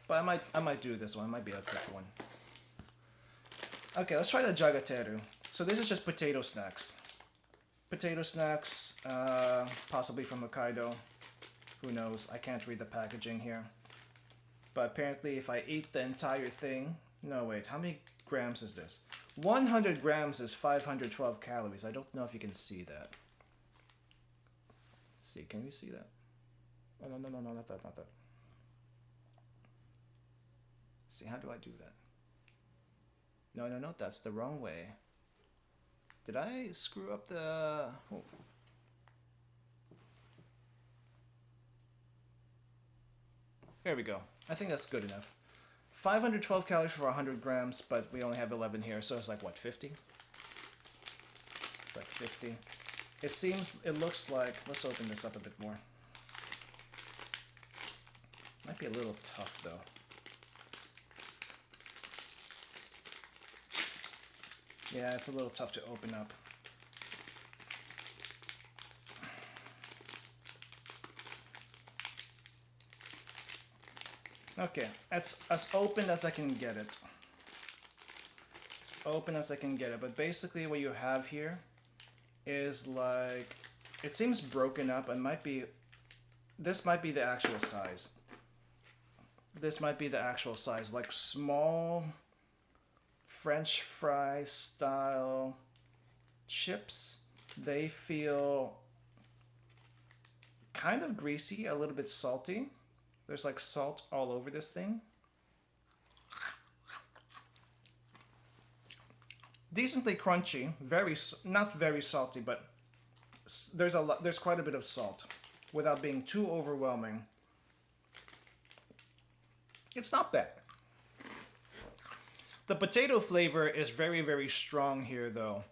But I might do this one. It might be a quick one. Okay, let's try the Jagateru. So this is just potato snacks. Potato snacks, possibly from Hokkaido. Who knows? I can't read the packaging here. But apparently if I eat the entire thing... No, wait. How many grams is this? 100 grams is 512 calories. I don't know if you can see that. Let's see, can we see that? Oh, no, not that, not that. Let's see, how do I do that? No, that's the wrong way. Did I screw up the... Oh. There we go. I think that's good enough. 512 calories for 100 grams, but we only have 11 here, so it's like, what, 50? It's like 50. It looks like, let's open this up a bit more. Might be a little tough, though. Yeah, it's a little tough to open up. Okay, it's as open as I can get it. As open as I can get it, but basically what you have here is like, it seems broken up and this might be the actual size. This might be the actual size, like small French fry style chips. They feel kind of greasy, a little bit salty. There's like salt all over this thing. Decently crunchy, not very salty, but there's quite a bit of salt without being too overwhelming. It's not bad. The potato flavor is very, very strong here, though.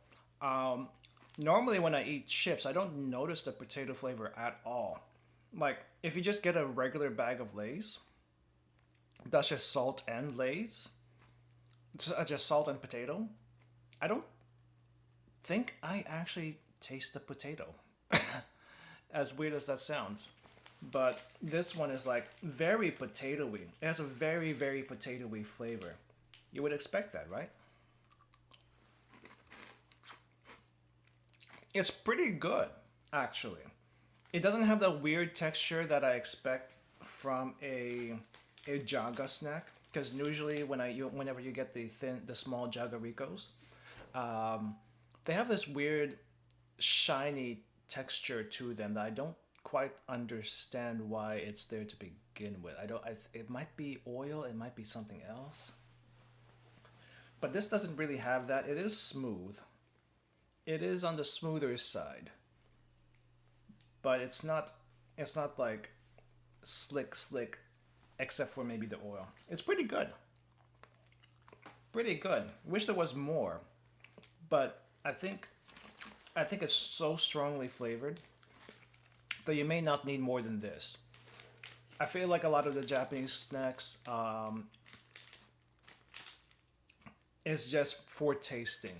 Normally when I eat chips, I don't notice the potato flavor at all. Like, if you just get a regular bag of Lay's, that's just salt and Lay's, just salt and potato, I don't think I actually taste the potato. As weird as that sounds. But this one is like very potatoey. It has a very, very potatoey flavor. You would expect that, right? It's pretty good, actually. It doesn't have the weird texture that I expect from a Jaga snack, because usually whenever you get the small Jagaricos, they have this weird shiny texture to them that I don't quite understand why it's there to begin with. It might be oil, it might be something else. But this doesn't really have that. It is smooth. It is on the smoother side. But it's not like slick, except for maybe the oil. It's pretty good. Pretty good. Wish there was more. But I think it's so strongly flavored that you may not need more than this. I feel like a lot of the Japanese snacks is just for tasting.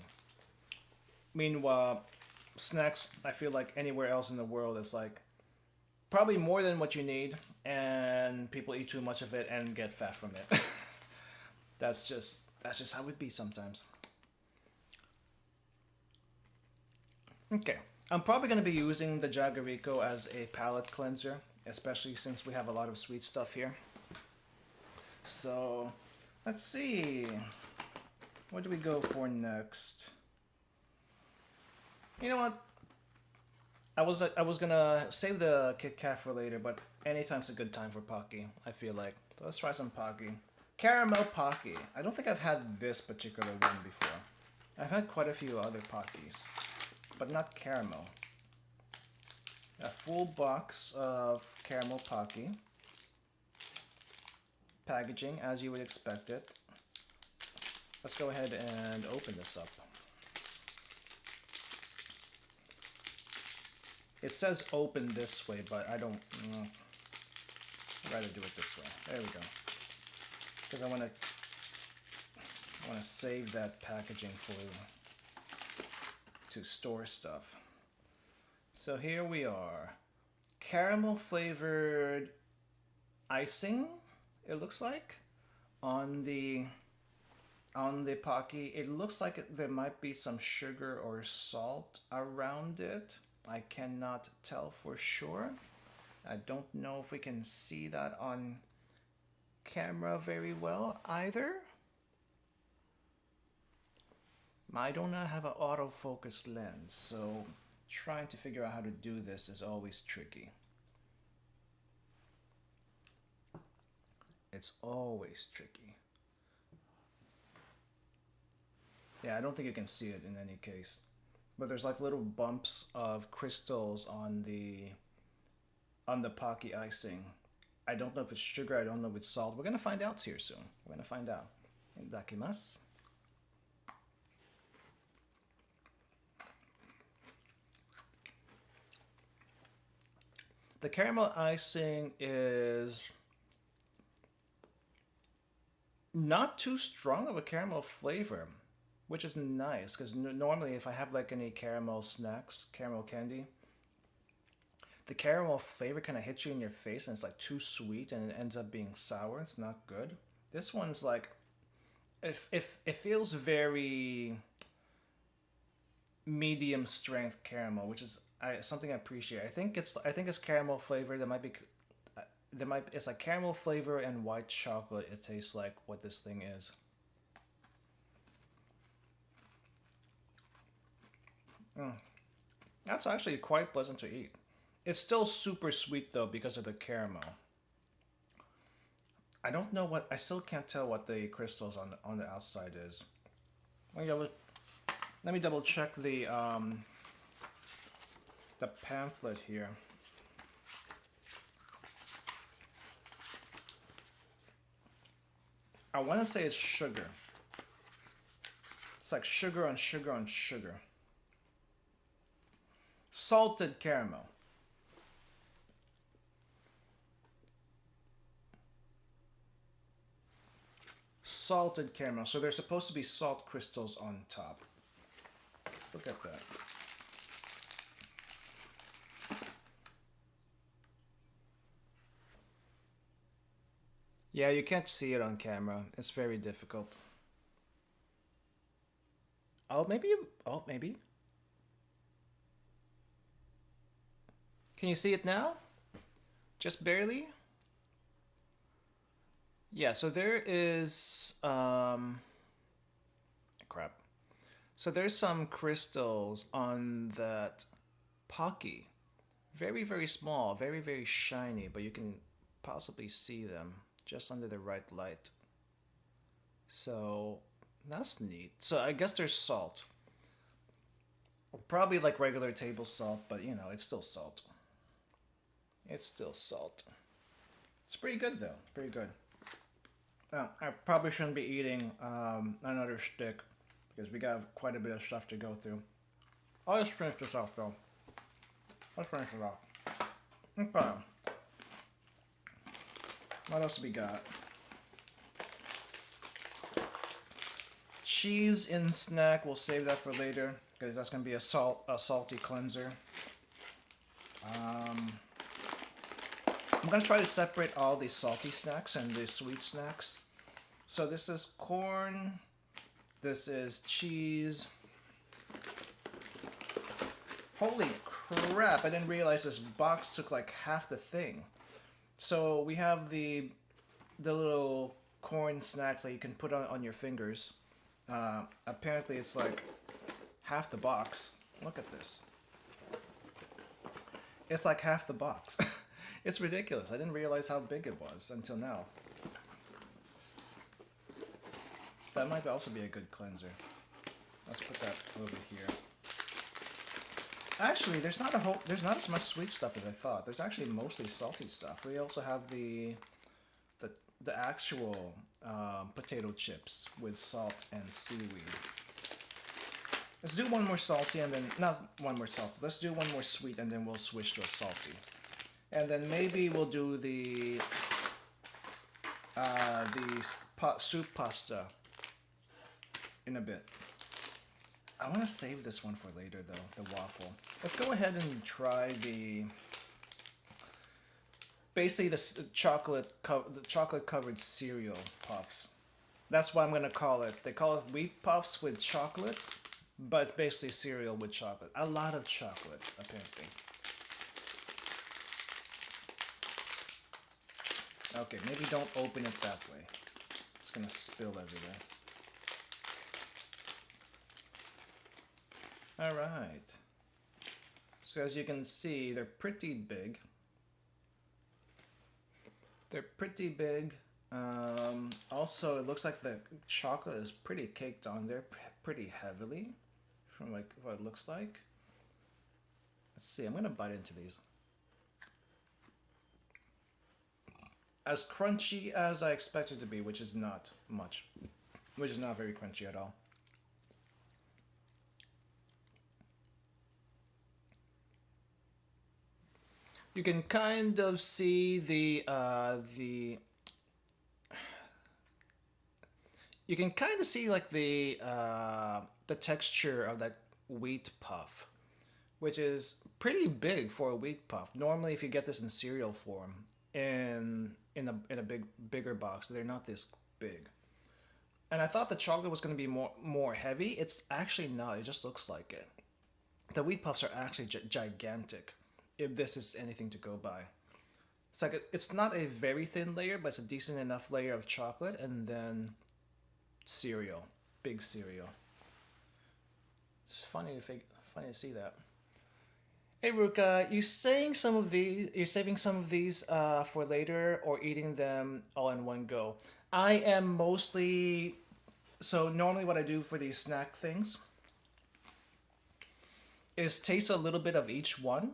Meanwhile, snacks, I feel like anywhere else in the world is like probably more than what you need, and people eat too much of it and get fat from it. That's just how it be sometimes. Okay, I'm probably going to be using the Jagarico as a palate cleanser, especially since we have a lot of sweet stuff here. So, let's see. What do we go for next? You know what? I was gonna save the Kit Kat for later, but anytime's a good time for Pocky, I feel like. So let's try some Pocky. Caramel Pocky. I don't think I've had this particular one before. I've had quite a few other Pockies, but not caramel. A full box of caramel Pocky. Packaging, as you would expect it. Let's go ahead and open this up. It says open this way, but I don't. I'd rather do it this way. There we go. Because I want to save that packaging for to store stuff. So here we are, caramel flavored icing. It looks like on the Pocky. It looks like there might be some sugar or salt around it. I cannot tell for sure, I don't know if we can see that on camera very well either. I do not have an autofocus lens, so trying to figure out how to do this is always tricky. It's always tricky. Yeah, I don't think you can see it in any case. But there's like little bumps of crystals on the Pocky icing. I don't know if it's sugar, I don't know if it's salt. We're gonna find out here soon. We're gonna find out. Itadakimasu. The caramel icing is not too strong of a caramel flavor, which is nice because normally if I have like any caramel snacks, caramel candy, the caramel flavor kind of hits you in your face and it's like too sweet and it ends up being sour. It's not good. This one's like, it feels very medium strength caramel, which is something I appreciate. I think it's caramel flavor. It's like caramel flavor and white chocolate. It tastes like what this thing is. That's actually quite pleasant to eat. It's still super sweet though because of the caramel. I don't know what, I still can't tell what the crystals on the outside is. Let me double check the pamphlet here. I want to say it's sugar. It's like sugar on sugar on sugar. Salted caramel. Salted caramel. So there's supposed to be salt crystals on top. Let's look at that. Yeah, you can't see it on camera. It's very difficult. Oh, maybe. Oh, maybe. Can you see it now? Just barely? Yeah, so there is crap. So there's some crystals on that Pocky. Very, very small, very, very shiny, but you can possibly see them just under the right light. So that's neat. So I guess there's salt. Probably like regular table salt, but you know, it's still salt. It's still salt. It's pretty good though. It's pretty good. I probably shouldn't be eating another stick because we got quite a bit of stuff to go through. I'll just finish this off though. Let's finish it off. Okay. What else we got? Cheese in snack. We'll save that for later because that's gonna be a salty cleanser. I'm gonna try to separate all the salty snacks and the sweet snacks. So this is corn. This is cheese. Holy crap! I didn't realize this box took like half the thing. So we have the little corn snacks that you can put on your fingers. Apparently it's like half the box. Look at this. It's like half the box. It's ridiculous. I didn't realize how big it was until now. That might also be a good cleanser. Let's put that over here. Actually, there's not as much sweet stuff as I thought. There's actually mostly salty stuff. We also have the actual potato chips with salt and seaweed. Let's do one more salty and then, not one more salty, let's do one more sweet and then we'll switch to a salty. And then maybe we'll do the soup pasta in a bit. I want to save this one for later though, the waffle. Let's go ahead and try basically the chocolate covered cereal puffs. That's what I'm gonna call it. They call it wheat puffs with chocolate, but it's basically cereal with chocolate. A lot of chocolate, apparently. Okay, maybe don't open it that way. It's gonna spill everywhere. Alright. So as you can see, they're pretty big. They're pretty big. Also, it looks like the chocolate is pretty caked on there pretty heavily from like what it looks like. Let's see, I'm gonna bite into these. As crunchy as I expect it to be, which is not much. Which is not very crunchy at all. You can kind of see you can kind of see like the texture of that wheat puff, which is pretty big for a wheat puff. Normally, if you get this in cereal form, in a bigger box, they're not this big. And I thought the chocolate was going to be more heavy. It's actually not. It just looks like it. The wheat puffs are actually gigantic, if this is anything to go by. It's like it's not a very thin layer, but it's a decent enough layer of chocolate, and then cereal, big cereal. It's funny to see that. Hey Ruka, you saying some of these? You're saving some of these for later, or eating them all in one go? I am mostly so normally what I do for these snack things is taste a little bit of each one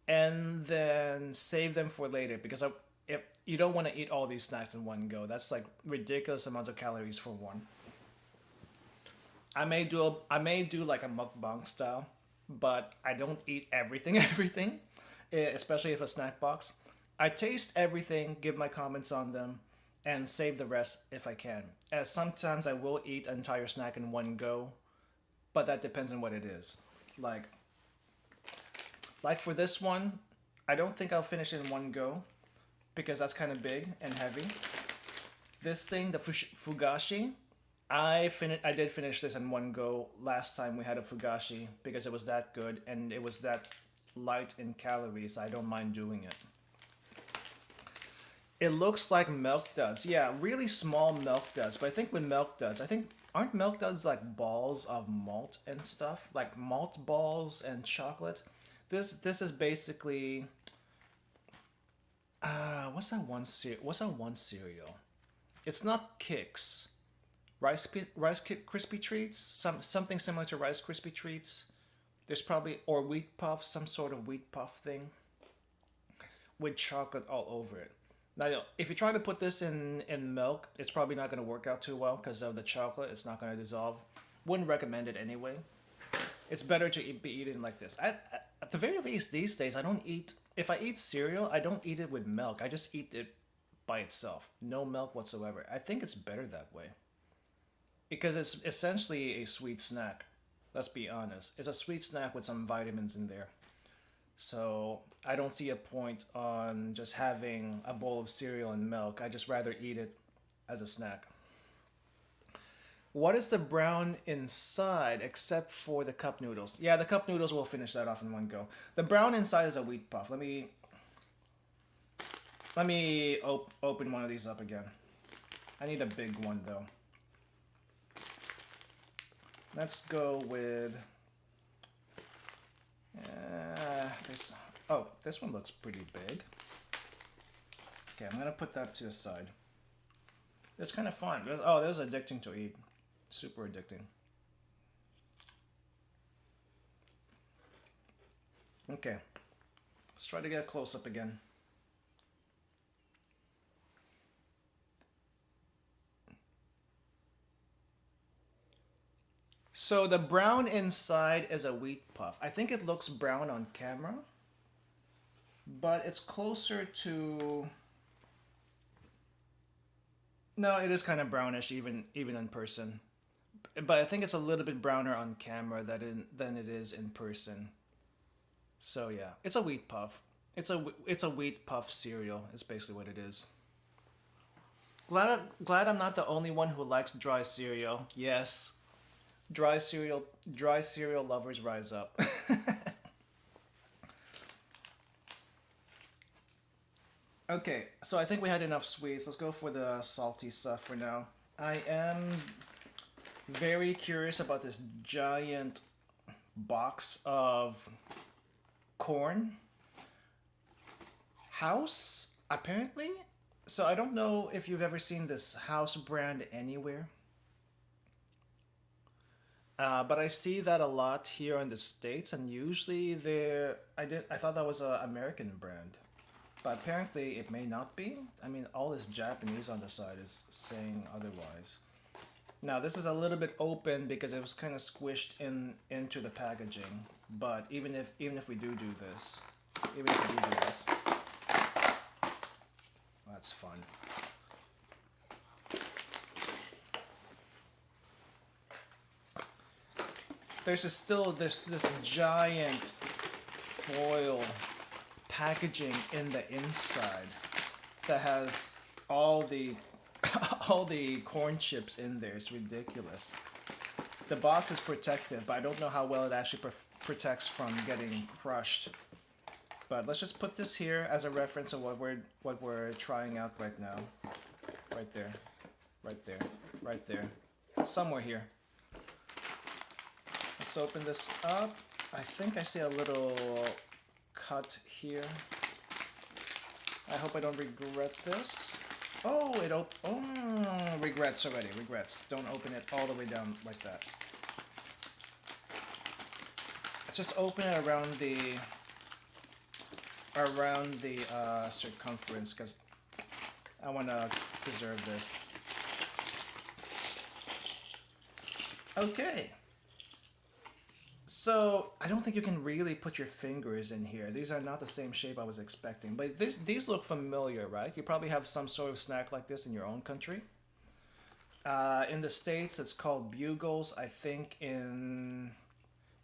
and then save them for later because if you don't want to eat all these snacks in one go. That's like ridiculous amounts of calories for one. I may do like a mukbang style, but I don't eat everything everything, especially if a snack box. I taste everything, give my comments on them, and save the rest if I can. As sometimes I will eat an entire snack in one go, but that depends on what it is. Like for this one, I don't think I'll finish it in one go because that's kind of big and heavy. This thing, the fugashi, I did finish this in one go last time we had a fugashi because it was that good and it was that light in calories. I don't mind doing it. It looks like milk duds. Yeah, really small milk duds. But I think with milk duds, aren't milk duds like balls of malt and stuff? Like malt balls and chocolate? This is basically what's that one cereal? It's not Kix. Crispy treats, something similar to Rice Krispie treats. There's probably or wheat puff, some sort of wheat puff thing with chocolate all over it. Now, if you try to put this in milk, it's probably not going to work out too well because of the chocolate. It's not going to dissolve. Wouldn't recommend it anyway. It's better to be eaten like this. At the very least, these days, I don't eat. If I eat cereal, I don't eat it with milk. I just eat it by itself, no milk whatsoever. I think it's better that way because it's essentially a sweet snack. Let's be honest. It's a sweet snack with some vitamins in there. So I don't see a point on just having a bowl of cereal and milk. I just rather eat it as a snack. What is the brown inside except for the cup noodles? Yeah, the cup noodles will finish that off in one go. The brown inside is a wheat puff. Let me open one of these up again. I need a big one though. Let's go with this one looks pretty big. Okay, I'm gonna put that to the side. It's kind of fun. This is addicting to eat. Super addicting. Okay, let's try to get a close up again. So the brown inside is a wheat puff. I think it looks brown on camera, but it's closer to... No, it is kind of brownish even in person. But I think it's a little bit browner on camera than it is in person. So yeah, it's a wheat puff. It's a wheat puff cereal. Is basically what it is. Glad I'm not the only one who likes dry cereal. Yes. Dry cereal lovers rise up. Okay, so I think we had enough sweets. Let's go for the salty stuff for now. I am very curious about this giant box of corn. House, apparently. So I don't know if you've ever seen this House brand anywhere. But I see that a lot here in the States, and usually I thought that was an American brand. But apparently it may not be. I mean, all this Japanese on the side is saying otherwise. Now this is a little bit open because it was kind of squished into the packaging. But even if we do this, even if we do this, that's fun. There's still this giant foil packaging in the inside that has all the all the corn chips in there. It's ridiculous. The box is protective, but I don't know how well it actually protects from getting crushed. But let's just put this here as a reference of what we're trying out right now. Right there, right there, right there, somewhere here. Let's open this up. I think I see a little cut here. I hope I don't regret this. Oh, regrets already, regrets. Don't open it all the way down like that. Let's just open it around the circumference because I want to preserve this. Okay. So, I don't think you can really put your fingers in here. These are not the same shape I was expecting. But these look familiar, right? You probably have some sort of snack like this in your own country. In the States, it's called bugles. I think in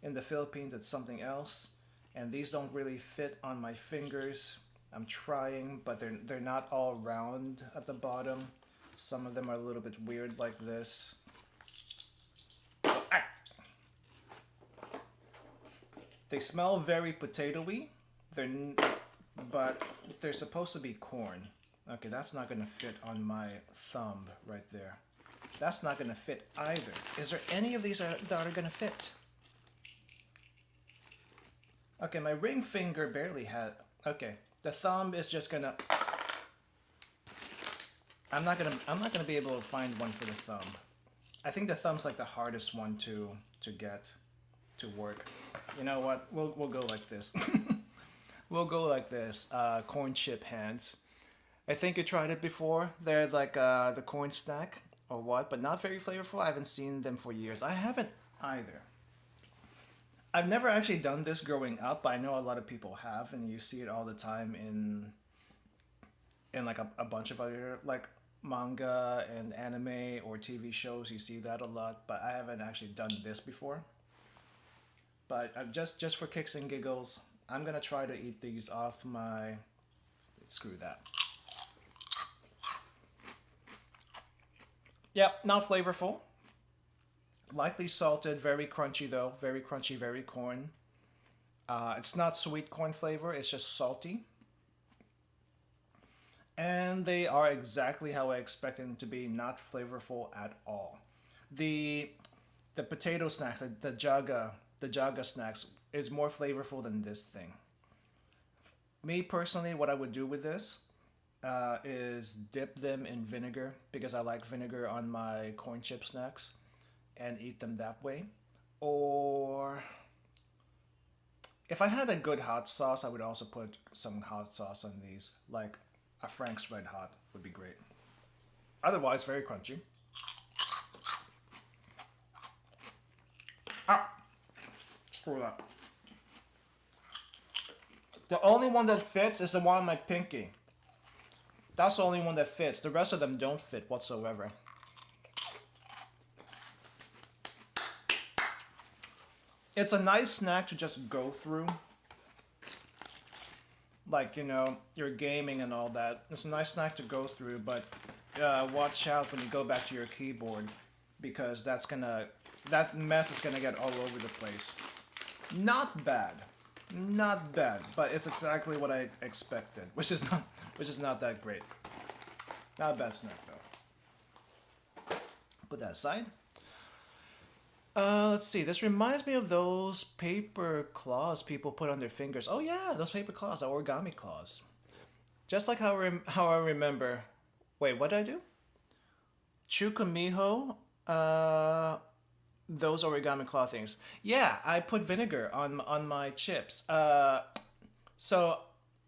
the Philippines, it's something else. And these don't really fit on my fingers. I'm trying, but they're not all round at the bottom. Some of them are a little bit weird like this. They smell very potato-y, but they're supposed to be corn. Okay, that's not going to fit on my thumb right there. That's not going to fit either. Is there any of these that are going to fit? Okay, my ring finger barely had... Okay, the thumb is just going to... I'm not gonna be able to find one for the thumb. I think the thumb's like the hardest one to get to work. You know what? We'll go like this. We'll go like this. Corn chip hands. I think you tried it before. They're like the corn snack or what, but not very flavorful. I haven't seen them for years. I haven't either. I've never actually done this growing up, but I know a lot of people have, and you see it all the time in like a bunch of other like manga and anime or TV shows. You see that a lot, but I haven't actually done this before. But just for kicks and giggles, I'm gonna try to eat these off my... Screw that. Yep, not flavorful. Lightly salted, very crunchy though. Very crunchy, very corn. It's not sweet corn flavor, it's just salty. And they are exactly how I expected them to be, not flavorful at all. The potato snacks, the jaga snacks, is more flavorful than this thing. Me personally, what I would do with this is dip them in vinegar, because I like vinegar on my corn chip snacks, and eat them that way. Or if I had a good hot sauce, I would also put some hot sauce on these, like a Frank's Red Hot would be great. Otherwise, very crunchy. Ah! Screw that. The only one that fits is the one on my pinky. That's the only one that fits. The rest of them don't fit whatsoever. It's a nice snack to just go through. Like, you know, you're gaming and all that. It's a nice snack to go through, but watch out when you go back to your keyboard, because that mess is gonna get all over the place. Not bad. Not bad, but it's exactly what I expected, which is not that great. Not a bad snack though. Put that aside. Let's see. This reminds me of those paper claws people put on their fingers. Oh yeah, those paper claws, the origami claws. Just like how I remember. Wait, what did I do? Chukumiho. Those origami claw things. Yeah, I put vinegar on my chips. So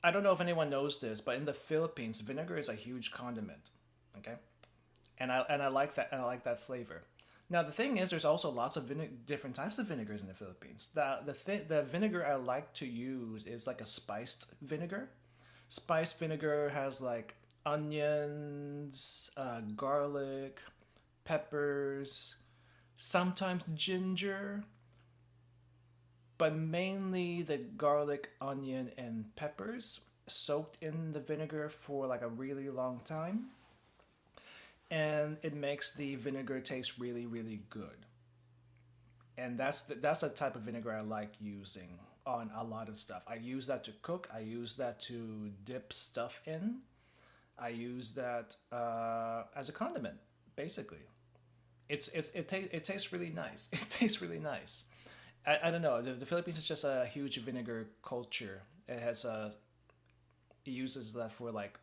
I don't know if anyone knows this, but in the Philippines, vinegar is a huge condiment. Okay, and I like that, and I like that flavor. Now the thing is, there's also lots of different types of vinegars in the Philippines. The vinegar I like to use is like a spiced vinegar. Spiced vinegar has like onions, garlic, peppers, sometimes ginger, but mainly the garlic, onion, and peppers soaked in the vinegar for like a really long time. And it makes the vinegar taste really, really good. And that's the type of vinegar I like using on a lot of stuff. I use that to cook. I use that to dip stuff in. I use that as a condiment, basically. It tastes really nice. It tastes really nice. I don't know. The Philippines is just a huge vinegar culture. It uses that for like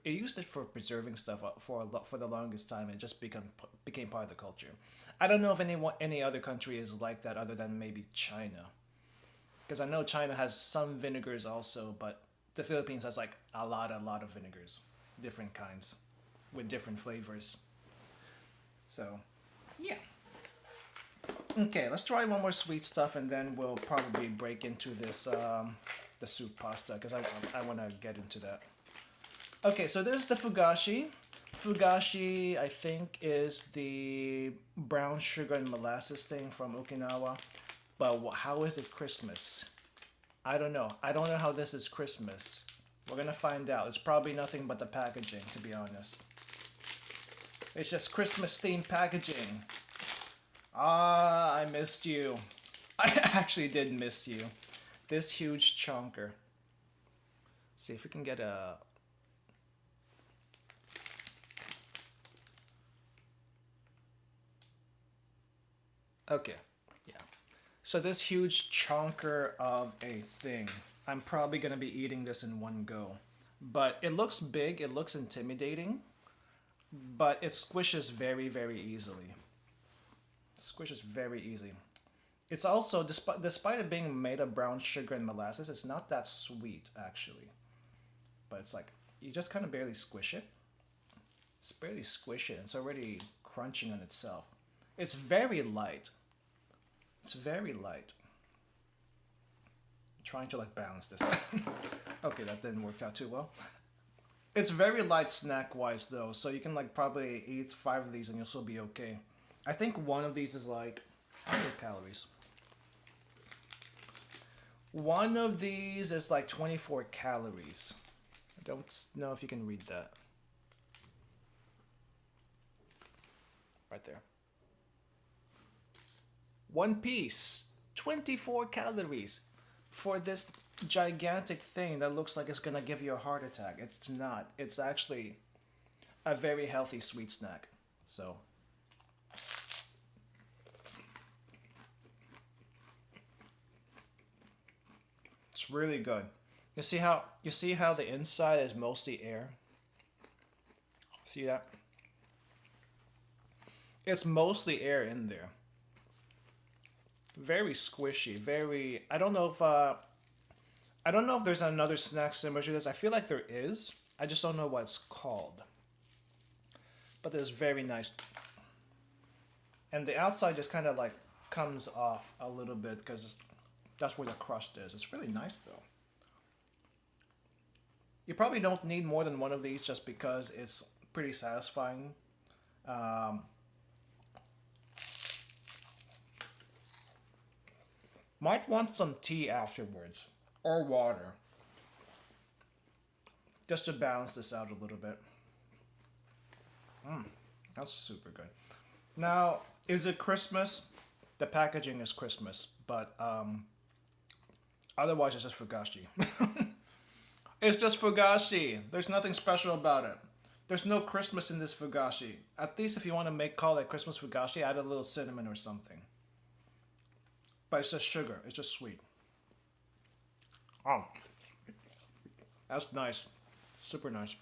it used it for preserving stuff for the longest time, and just became part of the culture. I don't know if any other country is like that other than maybe China, because I know China has some vinegars also, but the Philippines has like a lot of vinegars, different kinds, with different flavors. So, yeah. Okay, let's try one more sweet stuff, and then we'll probably break into this the soup pasta, because I want to get into that. Okay, so this is the fugashi. Fugashi, I think, is the brown sugar and molasses thing from Okinawa. But how is it Christmas? I don't know. I don't know how this is Christmas. We're gonna find out. It's probably nothing but the packaging, to be honest. It's just Christmas themed packaging. Ah, I missed you. I actually did miss you. This huge chunker. Let's see if we can get a... Okay, yeah. So this huge chunker of a thing. I'm probably going to be eating this in one go. But it looks big, it looks intimidating, but it squishes very, very easily. Squishes very easily. It's also, despite it being made of brown sugar and molasses, it's not that sweet, actually. But it's like, you just kind of barely squish it. It's barely squish it. It's already crunching on itself. It's very light. It's very light. I'm trying to like balance this. Okay, that didn't work out too well. It's very light snack-wise though, so you can like probably eat 5 of these and you'll still be okay. I think one of these is like 100 calories. One of these is like 24 calories. I don't know if you can read that. Right there. One piece, 24 calories for this gigantic thing that looks like it's gonna give you a heart attack. It's not. It's actually a very healthy sweet snack. So it's really good. You see how the inside is mostly air? See that? It's mostly air in there. Very squishy, very I don't know if there's another snack similar to this. I feel like there is. I just don't know what it's called. But it's very nice. And the outside just kind of like comes off a little bit because that's where the crust is. It's really nice though. You probably don't need more than one of these just because it's pretty satisfying. Might want some tea afterwards or water just to balance this out a little bit. That's super good. Now, is it Christmas? The packaging is Christmas, but Otherwise, it's just fugashi. It's just fugashi. There's nothing special about it. There's no Christmas in this fugashi. At least if you want to call it Christmas fugashi, add a little cinnamon or something. But it's just sugar. It's just sweet. Oh, that's nice. Super nice.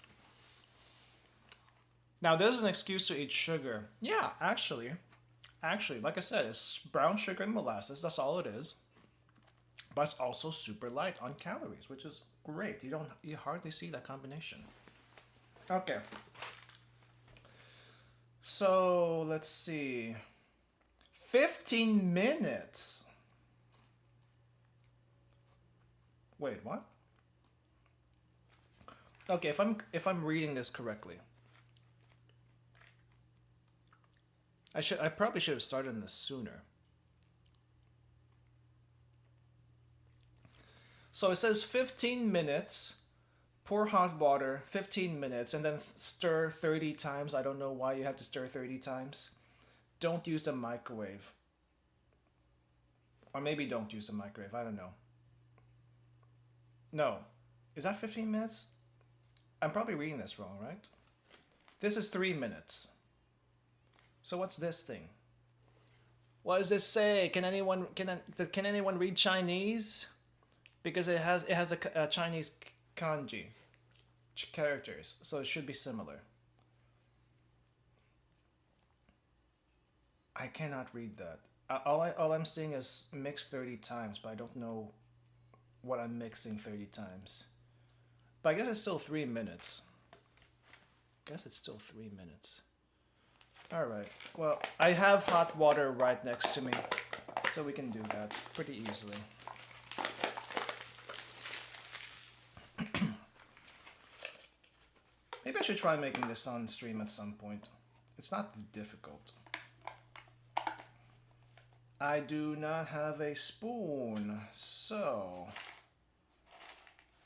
Now, there's an excuse to eat sugar. Yeah, actually, like I said, it's brown sugar and molasses. That's all it is. But it's also super light on calories, which is great. You hardly see that combination. Okay. So let's see. 15 minutes. Wait, what? Okay, if I'm reading this correctly. I probably should have started this sooner. So it says 15 minutes, pour hot water, 15 minutes, and then stir 30 times. I don't know why you have to stir 30 times. Don't use the microwave. Or maybe don't use the microwave, I don't know. No. Is that 15 minutes? I'm probably reading this wrong, right? This is 3 minutes. So what's this thing? What does this say? Can anyone read Chinese? Because it has a Chinese kanji characters, so it should be similar. I cannot read that. All I'm seeing is mix 30 times, but I don't know what I'm mixing 30 times. But I guess it's still 3 minutes. Alright, well, I have hot water right next to me, so we can do that pretty easily. Maybe I should try making this on stream at some point. It's not difficult. I do not have a spoon, so...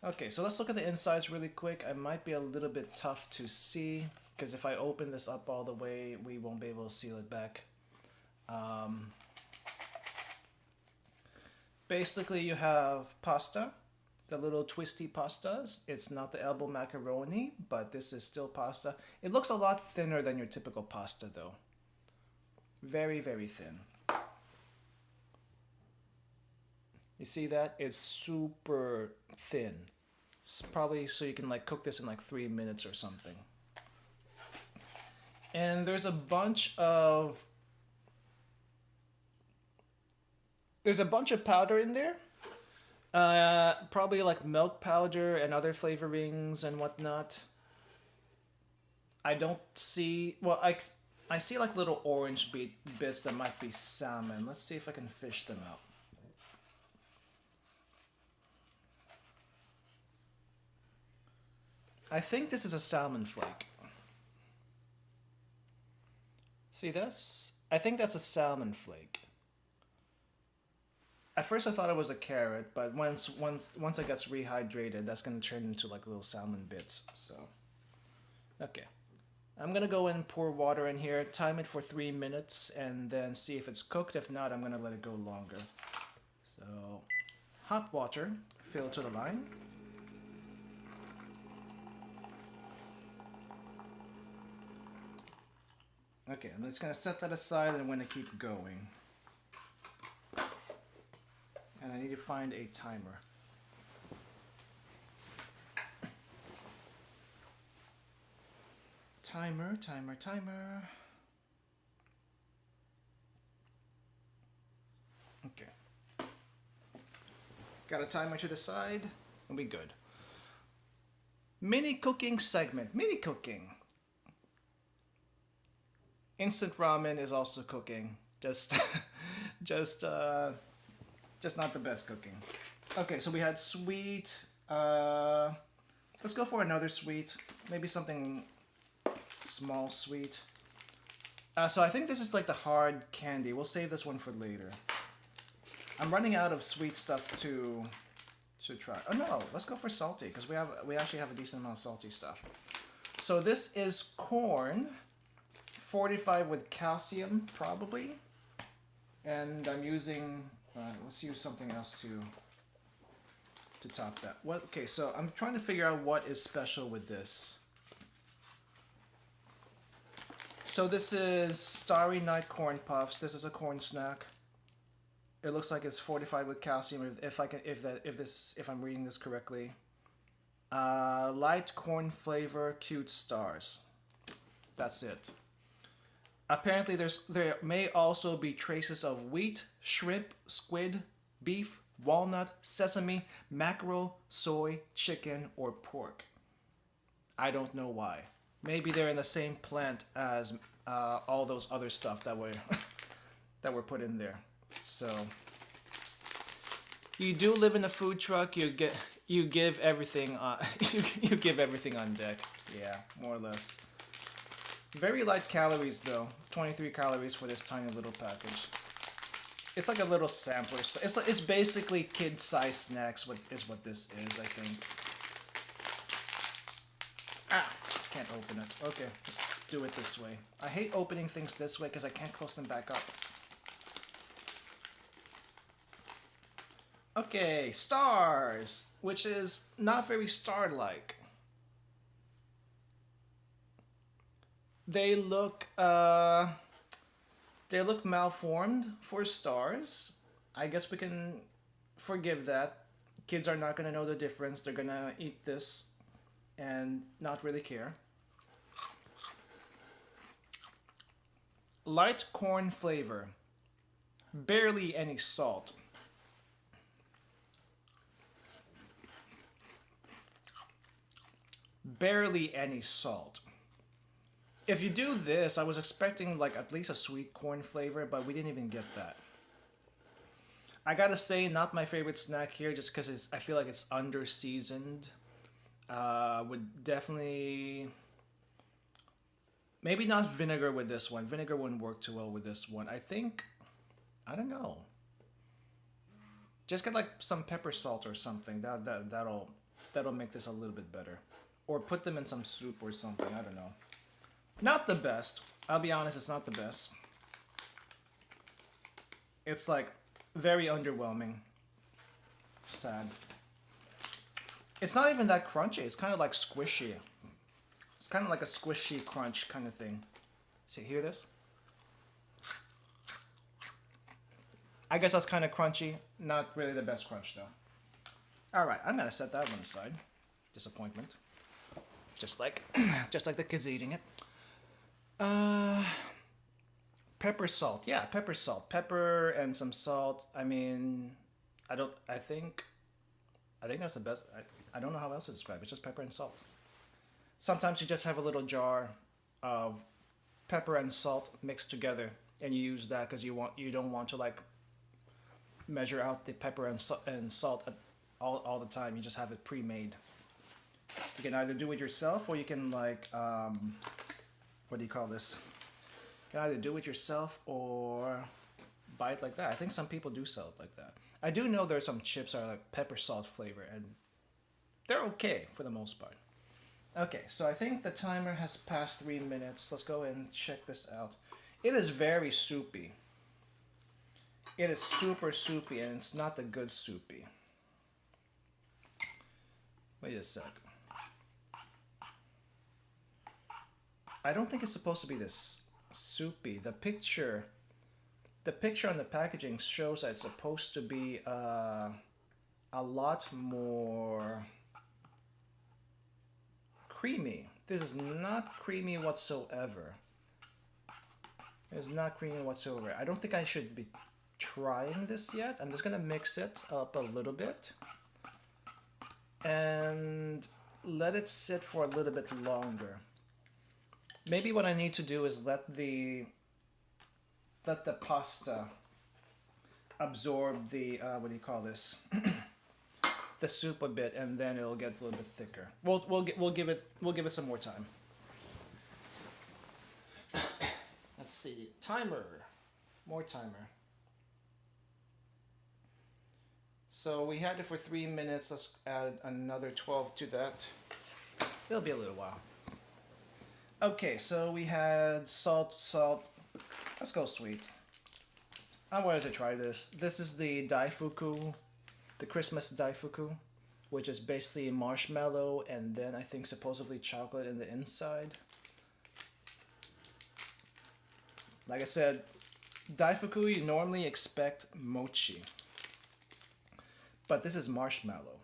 Okay, so let's look at the insides really quick. I might be a little bit tough to see, because if I open this up all the way, we won't be able to seal it back. Basically, you have pasta, the little twisty pastas. It's not the elbow macaroni, but this is still pasta. It looks a lot thinner than your typical pasta, though. Very, very thin. You see that? It's super thin. It's probably so you can like cook this in like 3 minutes or something. And there's a bunch of powder in there. Probably like milk powder and other flavorings and whatnot. I don't see, well, I see like little orange bits that might be salmon. Let's see if I can fish them out. I think this is a salmon flake. See this? I think that's a salmon flake. At first I thought it was a carrot, but once it gets rehydrated, that's gonna turn into like little salmon bits. So, okay. I'm gonna go and pour water in here, time it for 3 minutes, and then see if it's cooked. If not, I'm gonna let it go longer. So, hot water, fill to the line. Okay, I'm just gonna set that aside and I'm gonna keep going. And I need to find a timer. Timer. Okay. Got a timer to the side, and we good. Mini cooking segment. Mini cooking. Instant ramen is also cooking. Just not the best cooking. Okay, so we had sweet. Let's go for another sweet. Maybe something small sweet. So I think this is like the hard candy. We'll save this one for later. I'm running out of sweet stuff to try. Oh no, let's go for salty because we actually have a decent amount of salty stuff. So this is corn, fortified with calcium probably, and I'm using. Let's use something else too. top that. What? Okay, so I'm trying to figure out what is special with this. So this is Starry Night Corn Puffs. This is a corn snack. It looks like it's fortified with calcium. If I'm reading this correctly. Light corn flavor, cute stars. That's it. Apparently, there may also be traces of wheat, shrimp, squid, beef, walnut, sesame, mackerel, soy, chicken, or pork. I don't know why. Maybe they're in the same plant as all those other stuff that were that were put in there. So you do live in a food truck. You give everything you give everything on deck. Yeah, more or less. Very light calories though. 23 calories for this tiny little package. It's like a little sampler. It's basically kid-sized snacks. What this is? I think. Can't open it. Okay, let's do it this way. I hate opening things this way because I can't close them back up. Okay, stars, which is not very star-like. They look malformed for stars. I guess we can forgive that. Kids are not gonna know the difference. They're gonna eat this and not really care. Light corn flavor. Barely any salt. Barely any salt. If you do this, I was expecting like at least a sweet corn flavor, but we didn't even get that. I gotta say, not my favorite snack here, just because I feel like it's under seasoned. Would definitely maybe not vinegar with this one. Vinegar wouldn't work too well with this one. I think, I don't know. Just get like some pepper salt or something. That'll make this a little bit better. Or put them in some soup or something. I don't know. Not the best. I'll be honest, it's not the best. It's like very underwhelming. Sad. It's not even that crunchy. It's kind of like squishy. It's kind of like a squishy crunch kind of thing. See, hear this? I guess that's kind of crunchy. Not really the best crunch though. All right, I'm gonna set that one aside. Disappointment. Just like the kids eating it. Pepper salt. Yeah, pepper salt. Pepper and some salt. I mean, I think that's the best. I don't know how else to describe it. It's just pepper and salt. Sometimes you just have a little jar of pepper and salt mixed together, and you use that because you don't want to like measure out the pepper and salt all the time. You just have it pre-made. You can either do it yourself, or you can like what do you call this? You can either do it yourself or buy it like that. I think some people do sell it like that. I do know there's some chips that are like pepper salt flavor, and they're okay for the most part. Okay, so I think the timer has passed 3 minutes. Let's go and check this out. It is very soupy. It is super soupy, and it's not the good soupy. Wait a sec. I don't think it's supposed to be this soupy. The picture on the packaging shows that it's supposed to be a lot more creamy. This is not creamy whatsoever. It's not creamy whatsoever. I don't think I should be trying this yet. I'm just gonna mix it up a little bit and let it sit for a little bit longer. Maybe what I need to do is let the pasta absorb the what do you call this? The soup a bit, and then it'll get a little bit thicker. We'll give it some more time. Let's see. Timer. More timer. So we had it for 3 minutes. Let's add another 12 to that. It'll be a little while. Okay, so we had salt. Let's go sweet. I wanted to try this. This is the Daifuku, the Christmas Daifuku. which is basically marshmallow and then I think supposedly chocolate in the inside. Like I said, Daifuku, you normally expect mochi, but this is marshmallow.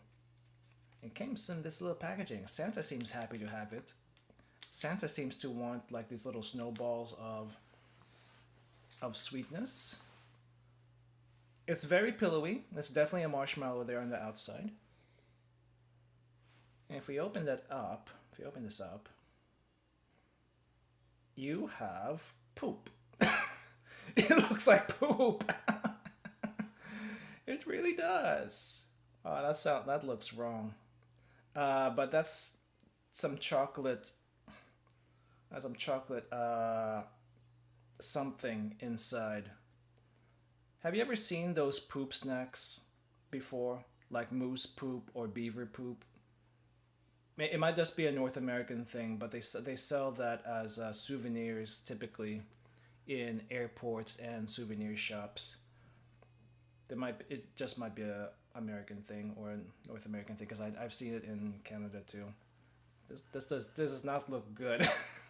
It came in this little packaging. Santa seems happy to have it. Santa seems to want like these little snowballs of sweetness. It's very pillowy. There's definitely a marshmallow there on the outside. And if we open that up, if you open this up, you have poop. It looks like poop. It really does. Oh, that looks wrong. But that's some chocolate. Some chocolate. Something inside. Have you ever seen those poop snacks before, like moose poop or beaver poop? It might just be a North American thing, but they sell that as souvenirs typically in airports and souvenir shops. It just might be a American thing or a North American thing because I've seen it in Canada too. This does not look good.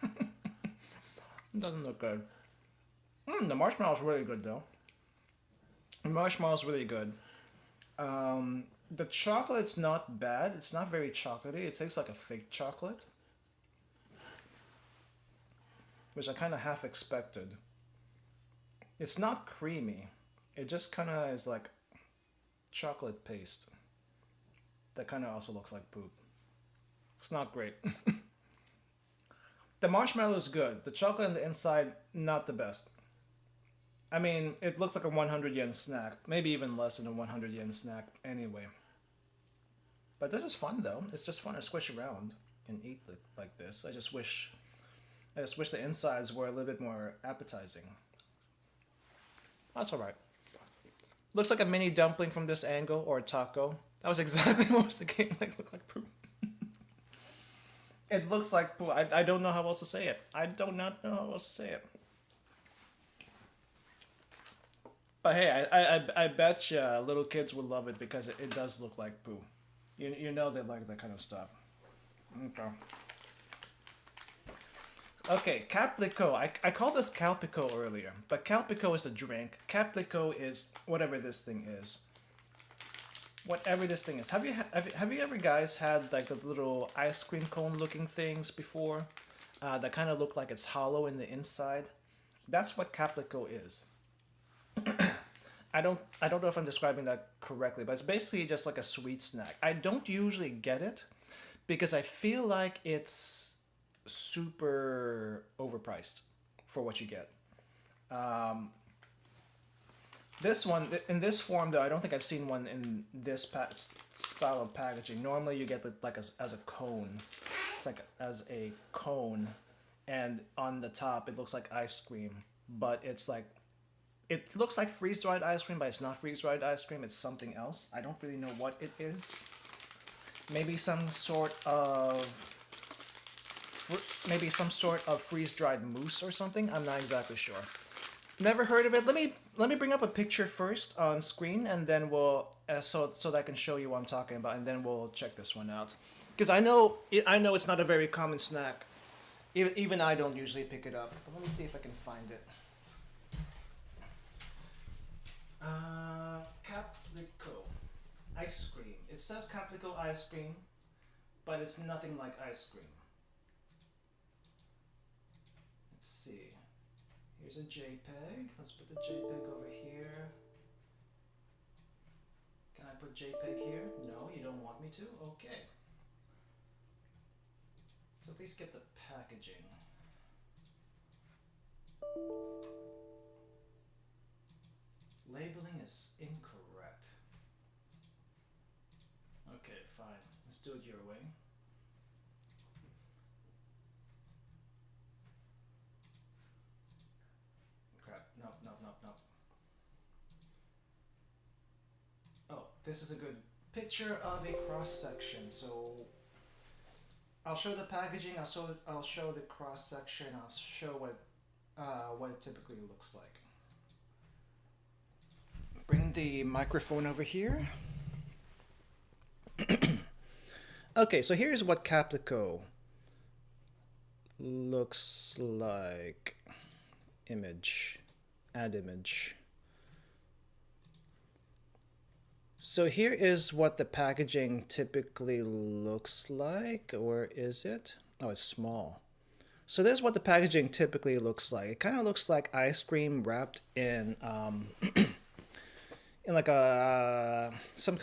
It doesn't look good. The marshmallow's really good though. The marshmallow's really good. The chocolate's not bad. It's not very chocolatey. It tastes like a fake chocolate, which I kind of half expected. It's not creamy. It just kind of is like chocolate paste that kind of also looks like poop. It's not great. The marshmallow is good. The chocolate on the inside, not the best. I mean, it looks like a 100 yen snack. Maybe even less than a 100 yen snack anyway. But this is fun though. It's just fun to squish around and eat like this. I just wish the insides were a little bit more appetizing. That's alright. Looks like a mini dumpling from this angle, or a taco. That was exactly what was the game like. Looks like poop. It looks like poop. I don't know how else to say it. I do not know how else to say it. But hey, I bet you little kids would love it because it does look like poo. You know they like that kind of stuff. Okay. Okay, Caplico. I called this Calpico earlier, but Calpico is a drink. Caplico is whatever this thing is. Whatever this thing is. Have you ever guys had like the little ice cream cone looking things before? That kind of look like it's hollow in the inside. That's what Caplico is. I don't know if I'm describing that correctly, but it's basically just like a sweet snack. I don't usually get it because I feel like it's super overpriced for what you get. This one, in this form though, I don't think I've seen one in this style of packaging. Normally you get it like as a cone. It's like as a cone, and on the top it looks like ice cream, but it's like, it looks like freeze-dried ice cream, but it's not freeze-dried ice cream. It's something else. I don't really know what it is. Maybe some sort of freeze-dried mousse or something. I'm not exactly sure. Never heard of it. Let me bring up a picture first on screen, and then we'll so that I can show you what I'm talking about, and then we'll check this one out. Because I know it's not a very common snack. Even I don't usually pick it up. But let me see if I can find it. Caplico ice cream. It says Caplico ice cream, but it's nothing like ice cream. Let's see. Here's a JPEG. Let's put the JPEG over here. Can I put JPEG here? No, you don't want me to? Okay. Let's at least get the packaging. Labeling is incorrect. Okay, fine. Let's do it your way. Crap. No. Oh, this is a good picture of a cross-section. So I'll show the packaging, I'll show the cross-section, I'll show what it typically looks like. Bring the microphone over here. Okay, so here's what Caplico looks like. Image, add image. So here is what the packaging typically looks like, or is it? Oh, it's small. So this is what the packaging typically looks like. It kind of looks like ice cream wrapped in in like a some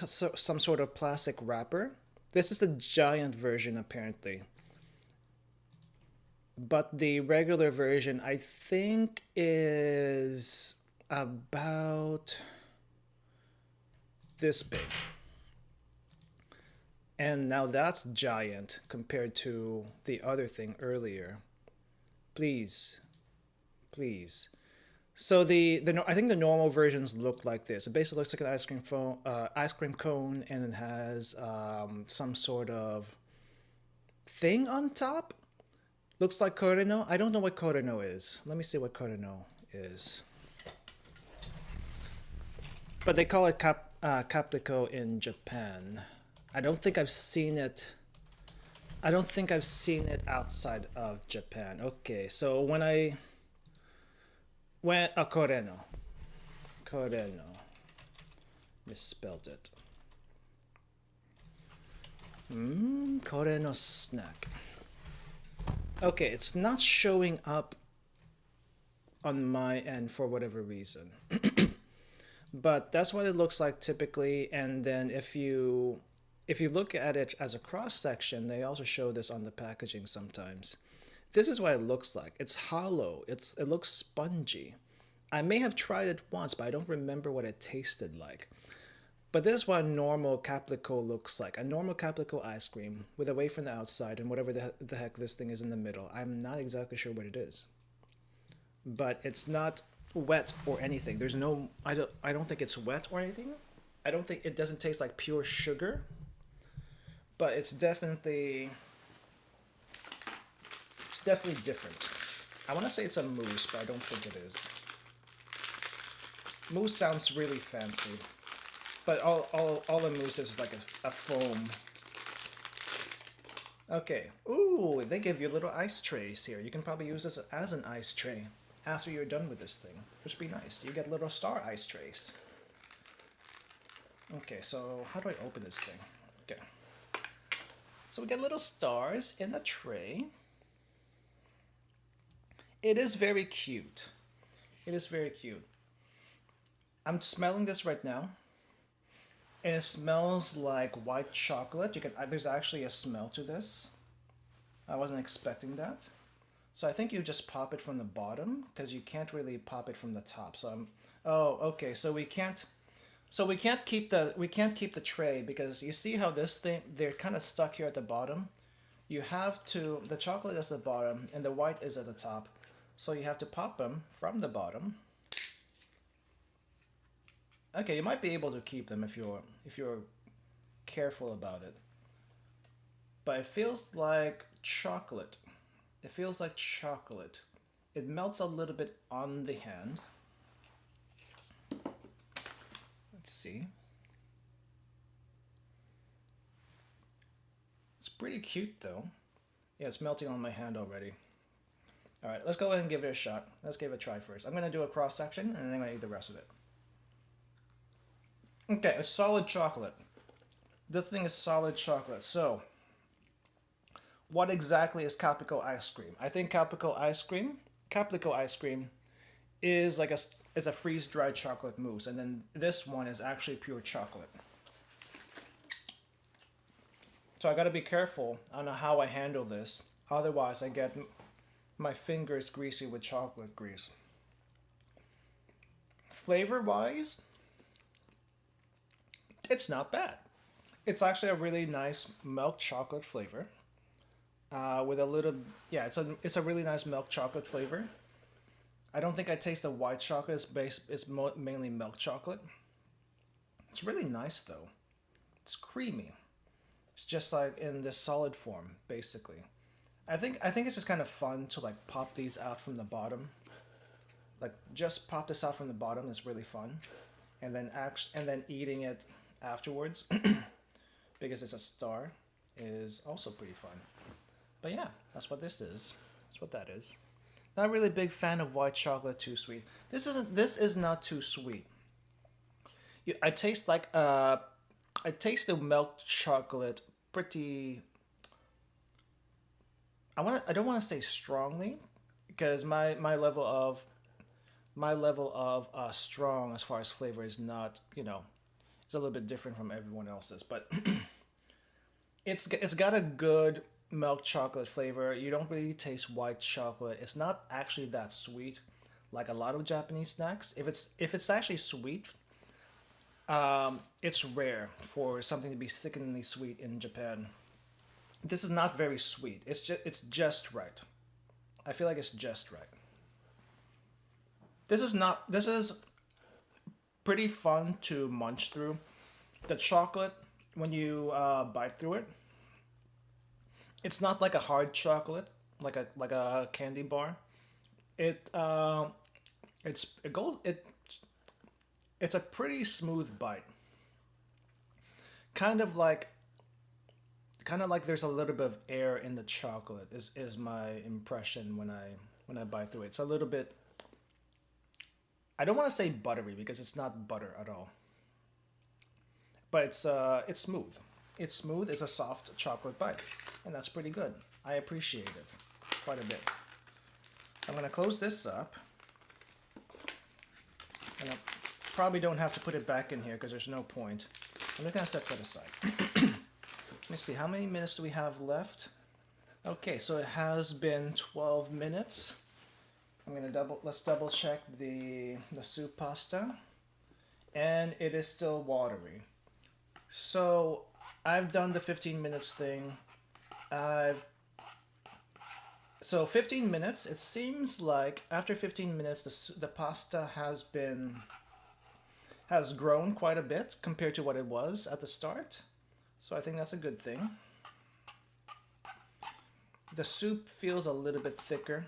sort of plastic wrapper. This is the giant version apparently. But the regular version I think is about this big. And now that's giant compared to the other thing earlier. Please, please. So I think the normal versions look like this. It basically looks like an ice cream cone, and it has some sort of thing on top. Looks like Koreno. I don't know what Koreno is. Let me see what Koreno is. But they call it Caplico in Japan. I don't think I've seen it. I don't think I've seen it outside of Japan. Okay, so when Koreno. Koreno. Misspelled it. Koreno snack. Okay, it's not showing up on my end for whatever reason. But that's what it looks like typically, and then if you look at it as a cross section, they also show this on the packaging sometimes. This is what it looks like. It's hollow. It looks spongy. I may have tried it once, but I don't remember what it tasted like. But this is what a normal Caplico looks like. A normal Caplico ice cream with a wafer on the outside and whatever the heck this thing is in the middle. I'm not exactly sure what it is. But it's not wet or anything. There's no I don't think it's wet or anything. I don't think it doesn't taste like pure sugar. But it's definitely different. I want to say it's a mousse, but I don't think it is. Mousse sounds really fancy. But all the mousse is like a foam. Okay. Ooh, they give you little ice trays here. You can probably use this as an ice tray after you're done with this thing, which would be nice. You get little star ice trays. Okay, so how do I open this thing? Okay. So we get little stars in a tray. It is very cute. It is very cute. I'm smelling this right now. And it smells like white chocolate. There's actually a smell to this. I wasn't expecting that. So I think you just pop it from the bottom because you can't really pop it from the top. Oh, okay. So we can't keep the tray because you see how they're kind of stuck here at the bottom. The chocolate is at the bottom and the white is at the top. So you have to pop them from the bottom. Okay, you might be able to keep them if you're careful about it. But it feels like chocolate. It feels like chocolate. It melts a little bit on the hand. Let's see. It's pretty cute though. Yeah, it's melting on my hand already. Alright, let's go ahead and give it a shot. Let's give it a try first. I'm going to do a cross section and then I'm going to eat the rest of it. Okay, it's solid chocolate. This thing is solid chocolate. So, what exactly is Caplico ice cream? I think Caplico ice cream is like a freeze-dried chocolate mousse, and then this one is actually pure chocolate. So I got to be careful on how I handle this. Otherwise, I get my fingers greasy with chocolate grease. Flavor-wise, it's not bad. It's actually a really nice milk chocolate flavor. With a little, yeah, it's a really nice milk chocolate flavor. I don't think I taste the white chocolate. It's mainly milk chocolate. It's really nice though. It's creamy. It's just like in this solid form, basically. I think it's just kind of fun to like pop these out from the bottom. Like just pop this out from the bottom is really fun, and then eating it afterwards because it's a star is also pretty fun. But yeah, that's what this is. That's what that is. Not really a big fan of white chocolate, too sweet. This isn't. This is not too sweet. I taste like I taste the milk chocolate pretty. I don't want to say strongly, because my level of strong as far as flavor is not, it's a little bit different from everyone else's, but it's got a good milk chocolate flavor. You don't really taste white chocolate. It's not actually that sweet, like a lot of Japanese snacks. If it's actually sweet, it's rare for something to be sickeningly sweet in Japan. This is not very sweet. It's just right. I feel like it's just right. This is pretty fun to munch through. The chocolate, when you bite through it, it's not like a hard chocolate, like a candy bar. It it goes it it's a pretty smooth bite. Kind of like kind of like there's a little bit of air in the chocolate is my impression when I bite through it. It's a little bit, I don't want to say buttery because it's not butter at all. But it's smooth. It's smooth. It's a soft chocolate bite, and that's pretty good. I appreciate it quite a bit. I'm gonna close this up, and I probably don't have to put it back in here because there's no point. I'm just gonna set that aside. Let me see, how many minutes do we have left? Okay, so it has been 12 minutes. Let's double check the soup pasta, and it is still watery. So I've done the 15 minutes thing. So 15 minutes. It seems like after 15 minutes, the pasta has grown quite a bit compared to what it was at the start. So I think that's a good thing. The soup feels a little bit thicker.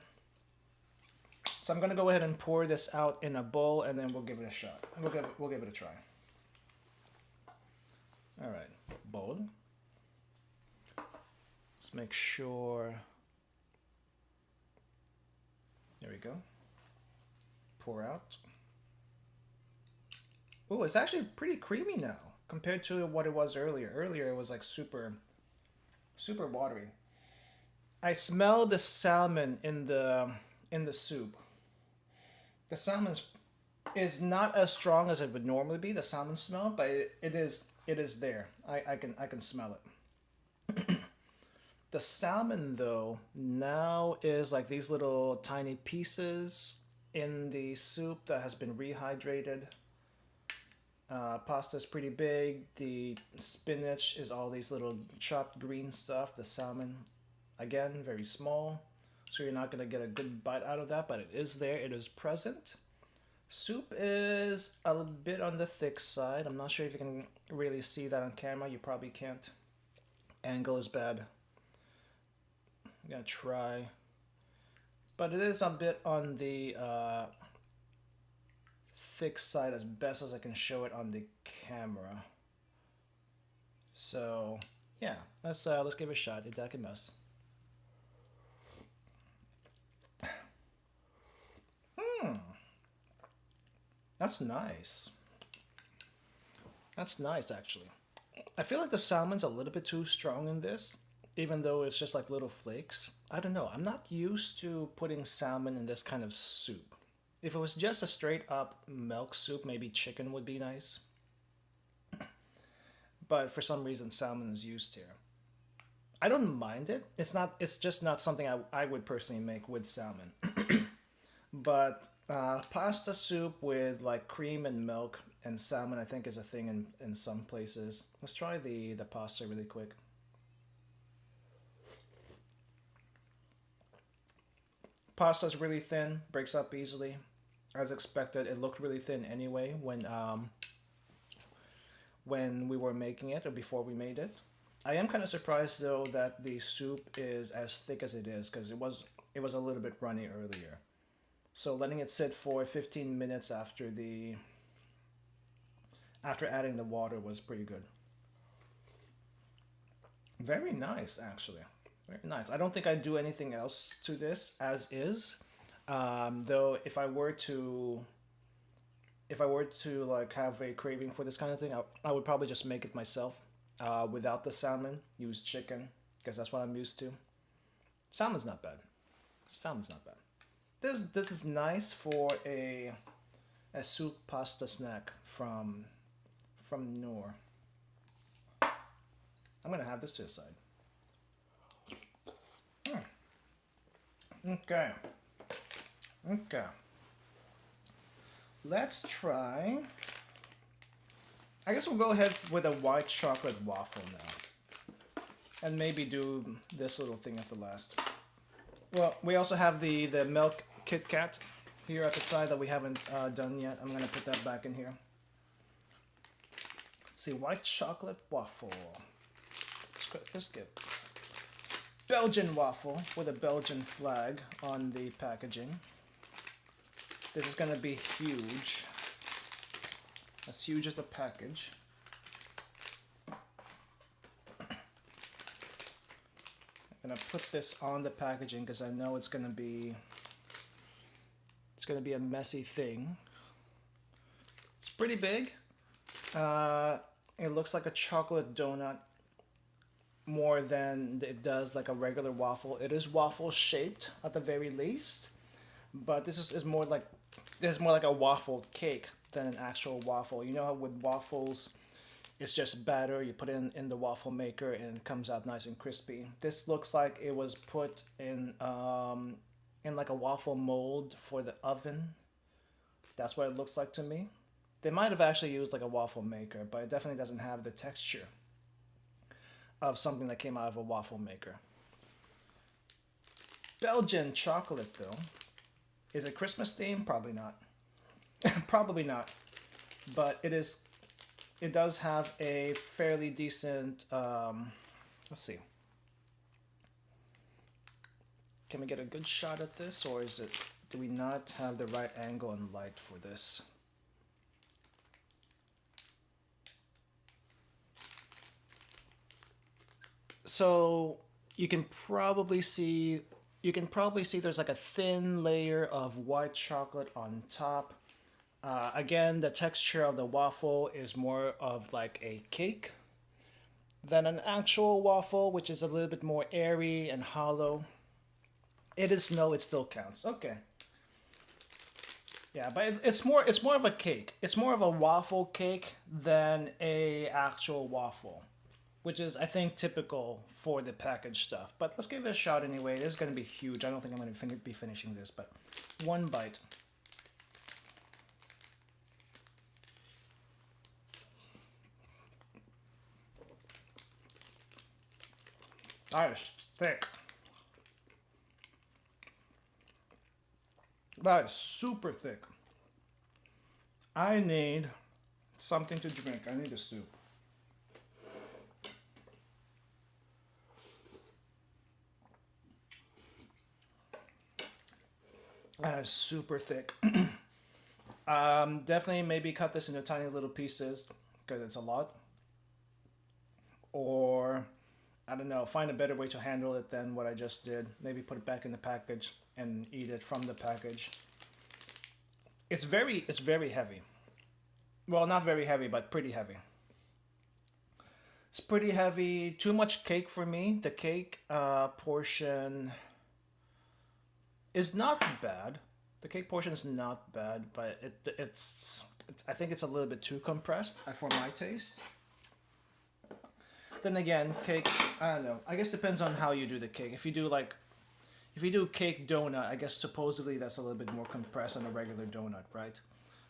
So I'm gonna go ahead and pour this out in a bowl, and then we'll give it a shot. We'll give it a try. All right, bowl. Let's make sure. There we go. Pour out. Oh, it's actually pretty creamy now compared to what it was earlier. Earlier it was like super watery. I smell the salmon in the soup. The salmon is not as strong as it would normally be, the salmon smell, but it is there. I can smell it. The salmon though now is like these little tiny pieces in the soup that has been rehydrated. Pasta is pretty big. The spinach is all these little chopped green stuff. The salmon, again, very small. So you're not going to get a good bite out of that, but it is there. It is present. Soup is a bit on the thick side. I'm not sure if you can really see that on camera. You probably can't. Angle is bad. I'm going to try. But it is a bit on the thick side as best as I can show it on the camera. So yeah, let's give it a shot. Itadakimasu. That's nice. That's nice, actually. I feel like the salmon's a little bit too strong in this, even though it's just like little flakes. I don't know. I'm not used to putting salmon in this kind of soup. If it was just a straight up milk soup, maybe chicken would be nice. But for some reason, salmon is used here. I don't mind it. It's just not something I would personally make with salmon. But pasta soup with like cream and milk and salmon, I think, is a thing in some places. Let's try the pasta really quick. Pasta's really thin, breaks up easily. As expected, it looked really thin anyway when we were making it or before we made it. I am kind of surprised though that the soup is as thick as it is because it was a little bit runny earlier. So letting it sit for 15 minutes after adding the water was pretty good. Very nice, actually. Very nice. I don't think I'd do anything else to this as is. Though if I were to like have a craving for this kind of thing, I would probably just make it myself, without the salmon. Use chicken because that's what I'm used to. Salmon's not bad. Salmon's not bad. This is nice for a soup pasta snack from Noor. I'm gonna have this to the side. Okay. Okay. Let's try. I guess we'll go ahead with a white chocolate waffle now. And maybe do this little thing at the last. Well, we also have the milk Kit Kat here at the side that we haven't done yet. I'm going to put that back in here. Let's see, white chocolate waffle. Let's get Belgian waffle with a Belgian flag on the packaging. This is going to be huge. As huge as the package. I'm going to put this on the packaging because I know it's going to be a messy thing. It's pretty big. It looks like a chocolate donut more than it does like a regular waffle. It is waffle shaped at the very least, but this is more like a waffle cake than an actual waffle. You know how with waffles it's just batter, you put it in the waffle maker and it comes out nice and crispy. This looks like it was put in like a waffle mold for the oven. That's what it looks like to me. They might have actually used like a waffle maker, but it definitely doesn't have the texture of something that came out of a waffle maker. Belgian chocolate though. Is it Christmas themed? Probably not. Probably not. But it does have a fairly decent, let's see. Can we get a good shot at this, or do we not have the right angle and light for this? So you can probably see there's like a thin layer of white chocolate on top. Again, the texture of the waffle is more of like a cake than an actual waffle, which is a little bit more airy and hollow. It still counts. Okay. Yeah, but it's more of a cake. It's more of a waffle cake than a actual waffle, which is, I think, typical for the packaged stuff. But let's give it a shot anyway. This is going to be huge. I don't think I'm going to be finishing this, but one bite. That is thick. That is super thick. I need something to drink. I need a soup. That is super thick. Definitely maybe cut this into tiny little pieces because it's a lot. Or, I don't know, find a better way to handle it than what I just did. Maybe put it back in the package and eat it from the package. It's very heavy. Well, not very heavy, but pretty heavy. It's pretty heavy. Too much cake for me. The cake portion is not bad. The cake portion is not bad, but it's I think it's a little bit too compressed for my taste. Then again, cake, I don't know. I guess depends on how you do the cake. If you do cake donut, I guess supposedly that's a little bit more compressed than a regular donut, right?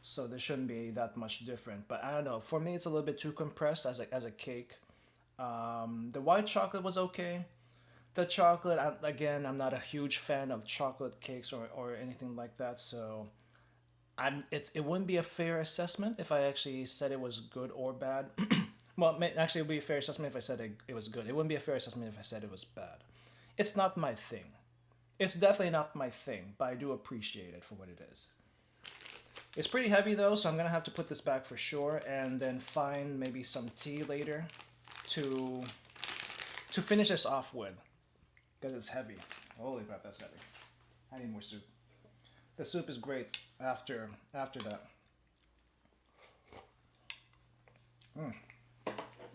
So there shouldn't be that much different. But I don't know. For me, it's a little bit too compressed as a cake. The white chocolate was okay. The chocolate, again, I'm not a huge fan of chocolate cakes or anything like that. So it wouldn't be a fair assessment if I actually said it was good or bad. Well, actually, it would be a fair assessment if I said it was good. It wouldn't be a fair assessment if I said it was bad. It's not my thing. It's definitely not my thing, but I do appreciate it for what it is. It's pretty heavy though, so I'm going to have to put this back for sure and then find maybe some tea later to to finish this off with, because it's heavy. Holy crap, that's heavy. I need more soup. The soup is great after that.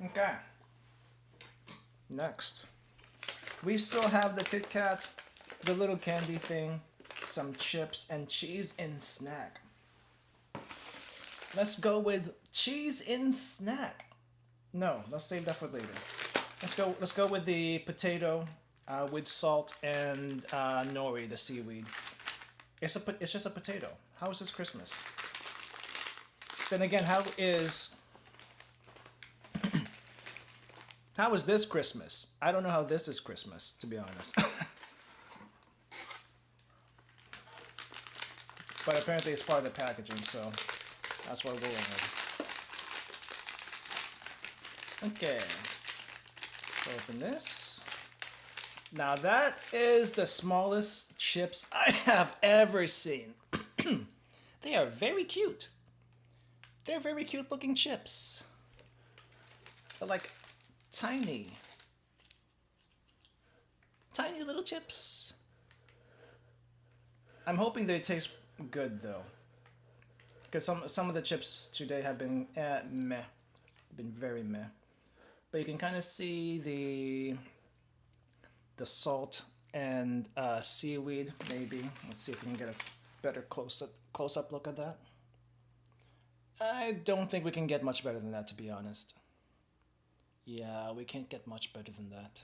Okay. Next, we still have the Kit Kat, the little candy thing, some chips, and cheese in snack. Let's go with cheese in snack. No, let's save that for later. Let's go with the potato with salt and nori, the seaweed. It's just a potato. How is this Christmas? Then again, how is this Christmas? I don't know how this is Christmas, to be honest. But apparently it's part of the packaging, so that's what we're rolling with. Okay. Open this. Now that is the smallest chips I have ever seen. They are very cute. They're very cute looking chips. They're like tiny little chips. I'm hoping they taste good though, because some of the chips today have been meh, been very meh. But you can kind of see the salt and seaweed. Maybe let's see if we can get a better close up look at that. I don't think we can get much better than that, to be honest. Yeah, we can't get much better than that.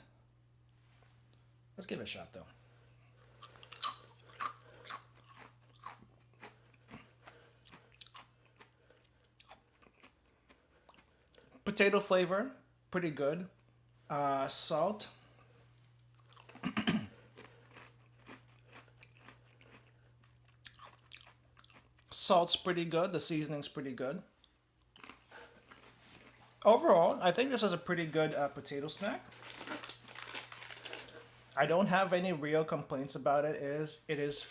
Let's give it a shot though. Potato flavor, pretty good. Salt. Salt's pretty good. The seasoning's pretty good. Overall, I think this is a pretty good potato snack. I don't have any real complaints about it. It is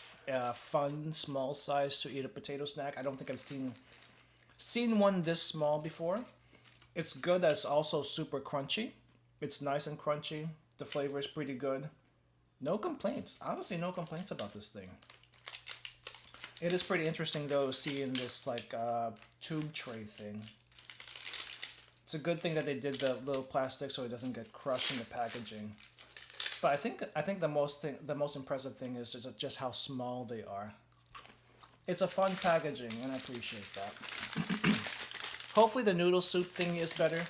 fun, small size to eat a potato snack. I don't think I've seen one this small before. It's good. That's also super crunchy. It's nice and crunchy. The flavor is pretty good. No complaints. Honestly, no complaints about this thing. It is pretty interesting though, seeing this like tube tray thing. It's a good thing that they did the little plastic so it doesn't get crushed in the packaging. But I think the most impressive thing is just how small they are. It's a fun packaging, and I appreciate that. Hopefully the noodle soup thing is better.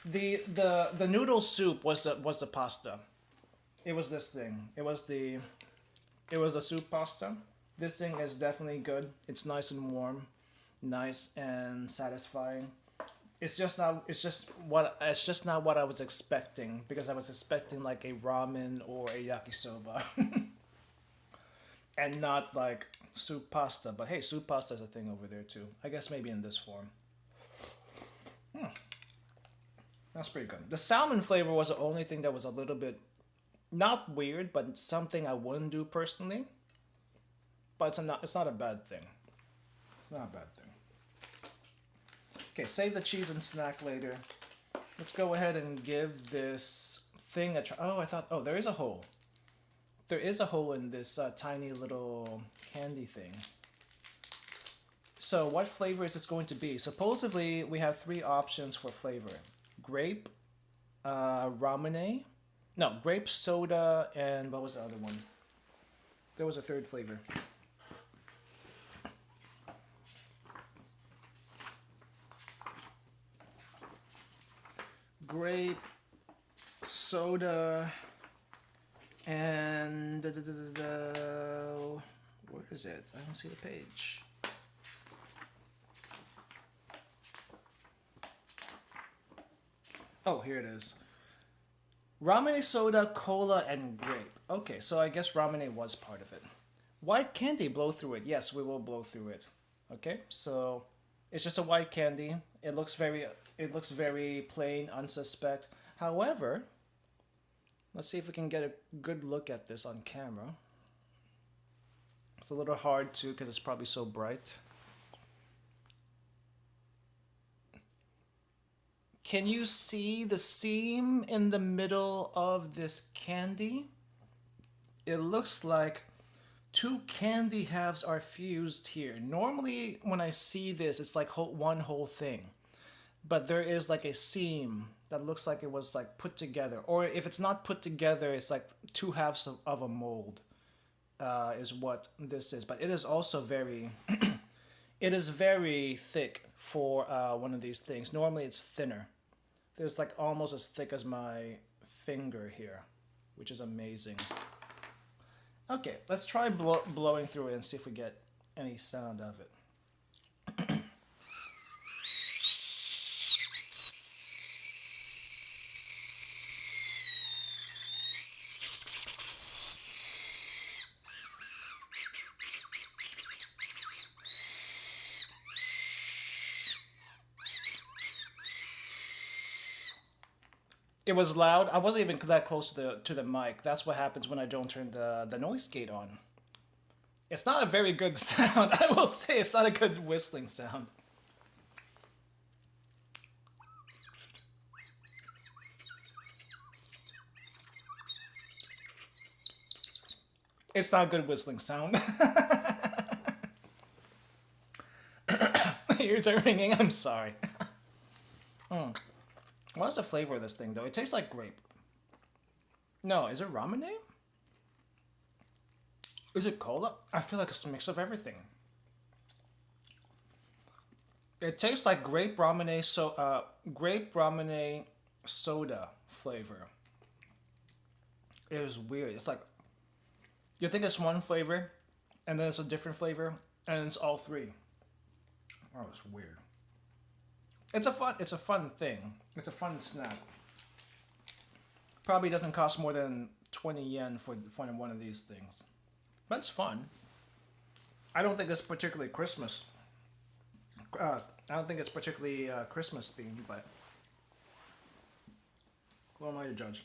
The noodle soup was the pasta. It was this thing. It was the soup pasta. This thing is definitely good. It's nice and warm, nice and satisfying. It's just not what I was expecting, because I was expecting like a ramen or a yakisoba. And not like soup pasta. But hey, soup pasta is a thing over there too. I guess maybe in this form. That's pretty good. The salmon flavor was the only thing that was a little bit not weird, but something I wouldn't do personally. But it's not a bad thing. It's not a bad thing. Okay, save the cheese and snack later. Let's go ahead and give this thing a try. Oh, there is a hole. There is a hole in this tiny little candy thing. So what flavor is this going to be? Supposedly, we have 3 options for flavor. Grape, grape soda, and what was the other one? There was a 3rd flavor. Grape, soda, and where is it? I don't see the page. Oh, here it is. Ramune soda, cola, and grape. Okay, so I guess Ramune was part of it. White candy, blow through it. Yes, we will blow through it. Okay, so it's just a white candy. It looks very plain, unsuspect. However, let's see if we can get a good look at this on camera. It's a little hard too because it's probably so bright. Can you see the seam in the middle of this candy? It looks like two candy halves are fused here. Normally, when I see this, it's like one whole thing. But there is like a seam that looks like it was like put together. Or if it's not put together, it's like two halves of a mold is what this is. But it is also very, it is very thick for one of these things. Normally it's thinner. It's like almost as thick as my finger here, which is amazing. Okay, let's try blowing through it and see if we get any sound of it. It was loud. I wasn't even that close to the mic. That's what happens when I don't turn the noise gate on. It's not a very good sound. I will say it's not a good whistling sound. It's not a good whistling sound. Ears are ringing. I'm sorry. What is the flavor of this thing, though? It tastes like grape. No, is it ramen? Is it cola? I feel like it's a mix of everything. It tastes like grape ramen soda flavor. It is weird. It's like you think it's one flavor, and then it's a different flavor, and it's all three. Oh, it's weird. It's a fun thing. It's a fun snack. Probably doesn't cost more than 20 yen for one of these things. But it's fun. I don't think it's particularly Christmas. I don't think it's particularly Christmas themed, but who am I to judge?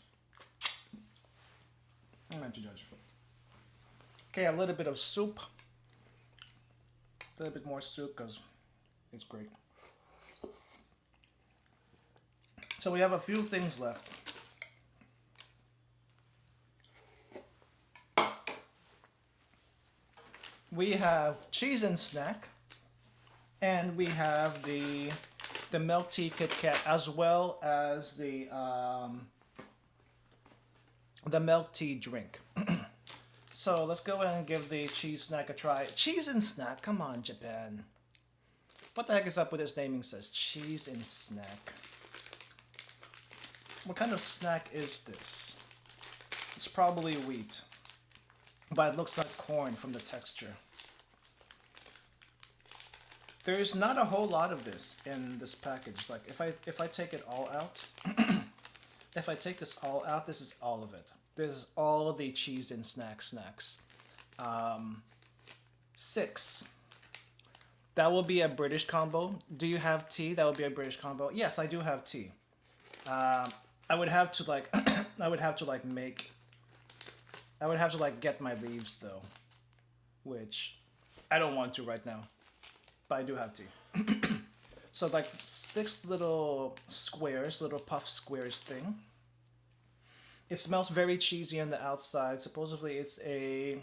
I'm not to judge. Okay, a little bit of soup. A little bit more soup because it's great. So we have a few things left. We have cheese and snack, and we have the milk tea Kit Kat, as well as the milk tea drink. So let's go ahead and give the cheese snack a try. Cheese and snack, come on, Japan. What the heck is up with this naming? Says cheese and snack. What kind of snack is this? It's probably wheat, but it looks like corn from the texture. There's not a whole lot of this in this package. Like if I take it all out, if I take this all out, this is all of it. This is all the cheese and snacks. 6. That will be a British combo. Do you have tea? That would be a British combo. Yes, I do have tea. I would have to like get my leaves though, which I don't want to right now, but I do have tea. So like 6 little squares, little puff squares thing. It smells very cheesy on the outside. Supposedly it's a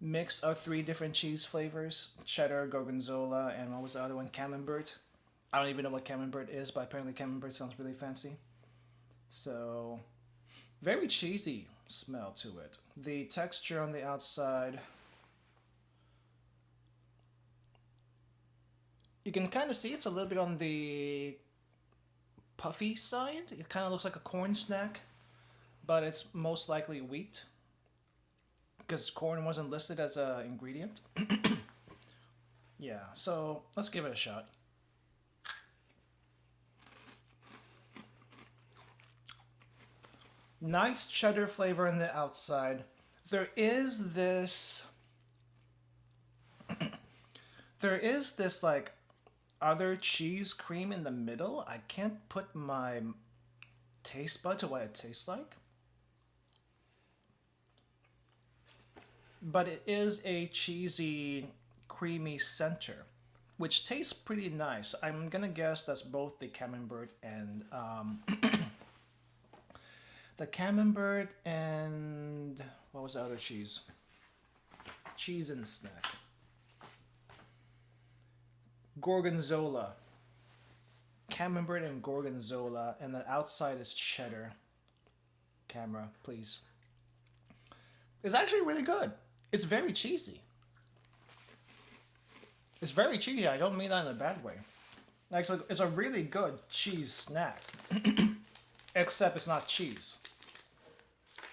mix of 3 different cheese flavors: cheddar, gorgonzola, and what was the other one? Camembert. I don't even know what camembert is, but apparently camembert sounds really fancy. So, very cheesy smell to it. The texture on the outside, you can kind of see it's a little bit on the puffy side. It kind of looks like a corn snack, but it's most likely wheat, because corn wasn't listed as an ingredient. Yeah, so let's give it a shot. Nice cheddar flavor on the outside. There is this like other cheese cream in the middle. I can't put my taste bud to what it tastes like, but it is a cheesy, creamy center, which tastes pretty nice. I'm gonna guess that's both the camembert and the camembert and what was the other cheese? Cheese and snack. Gorgonzola. Camembert and gorgonzola, and the outside is cheddar. Camera, please. It's actually really good. It's very cheesy. It's very cheesy. I don't mean that in a bad way. Like, it's a really good cheese snack. Except it's not cheese.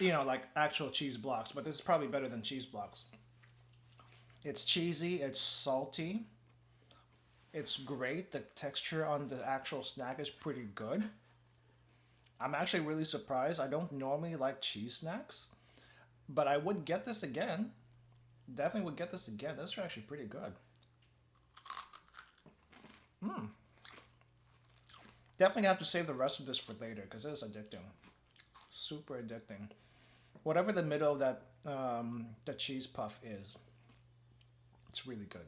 You know, like actual cheese blocks. But this is probably better than cheese blocks. It's cheesy. It's salty. It's great. The texture on the actual snack is pretty good. I'm actually really surprised. I don't normally like cheese snacks. But I would get this again. Definitely would get this again. This is actually pretty good. Definitely have to save the rest of this for later because it is addicting. Super addicting. Whatever the middle of that the cheese puff is, it's really good.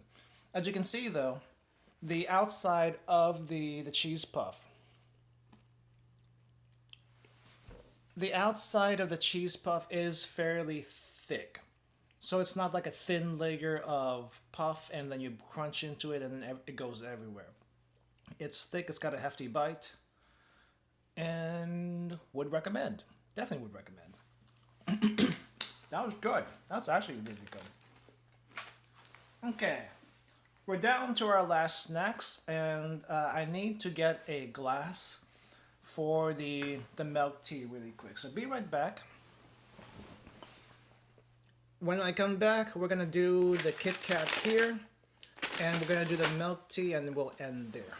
As you can see though, the outside of the cheese puff. The outside of the cheese puff is fairly thick. So it's not like a thin layer of puff and then you crunch into it and then it goes everywhere. It's thick, it's got a hefty bite, and would recommend. Definitely would recommend. That was good. That's actually really good. Okay, we're down to our last snacks, and I need to get a glass for the milk tea really quick. So be right back. When I come back, we're gonna do the Kit Kat here, and we're gonna do the milk tea, and then we'll end there.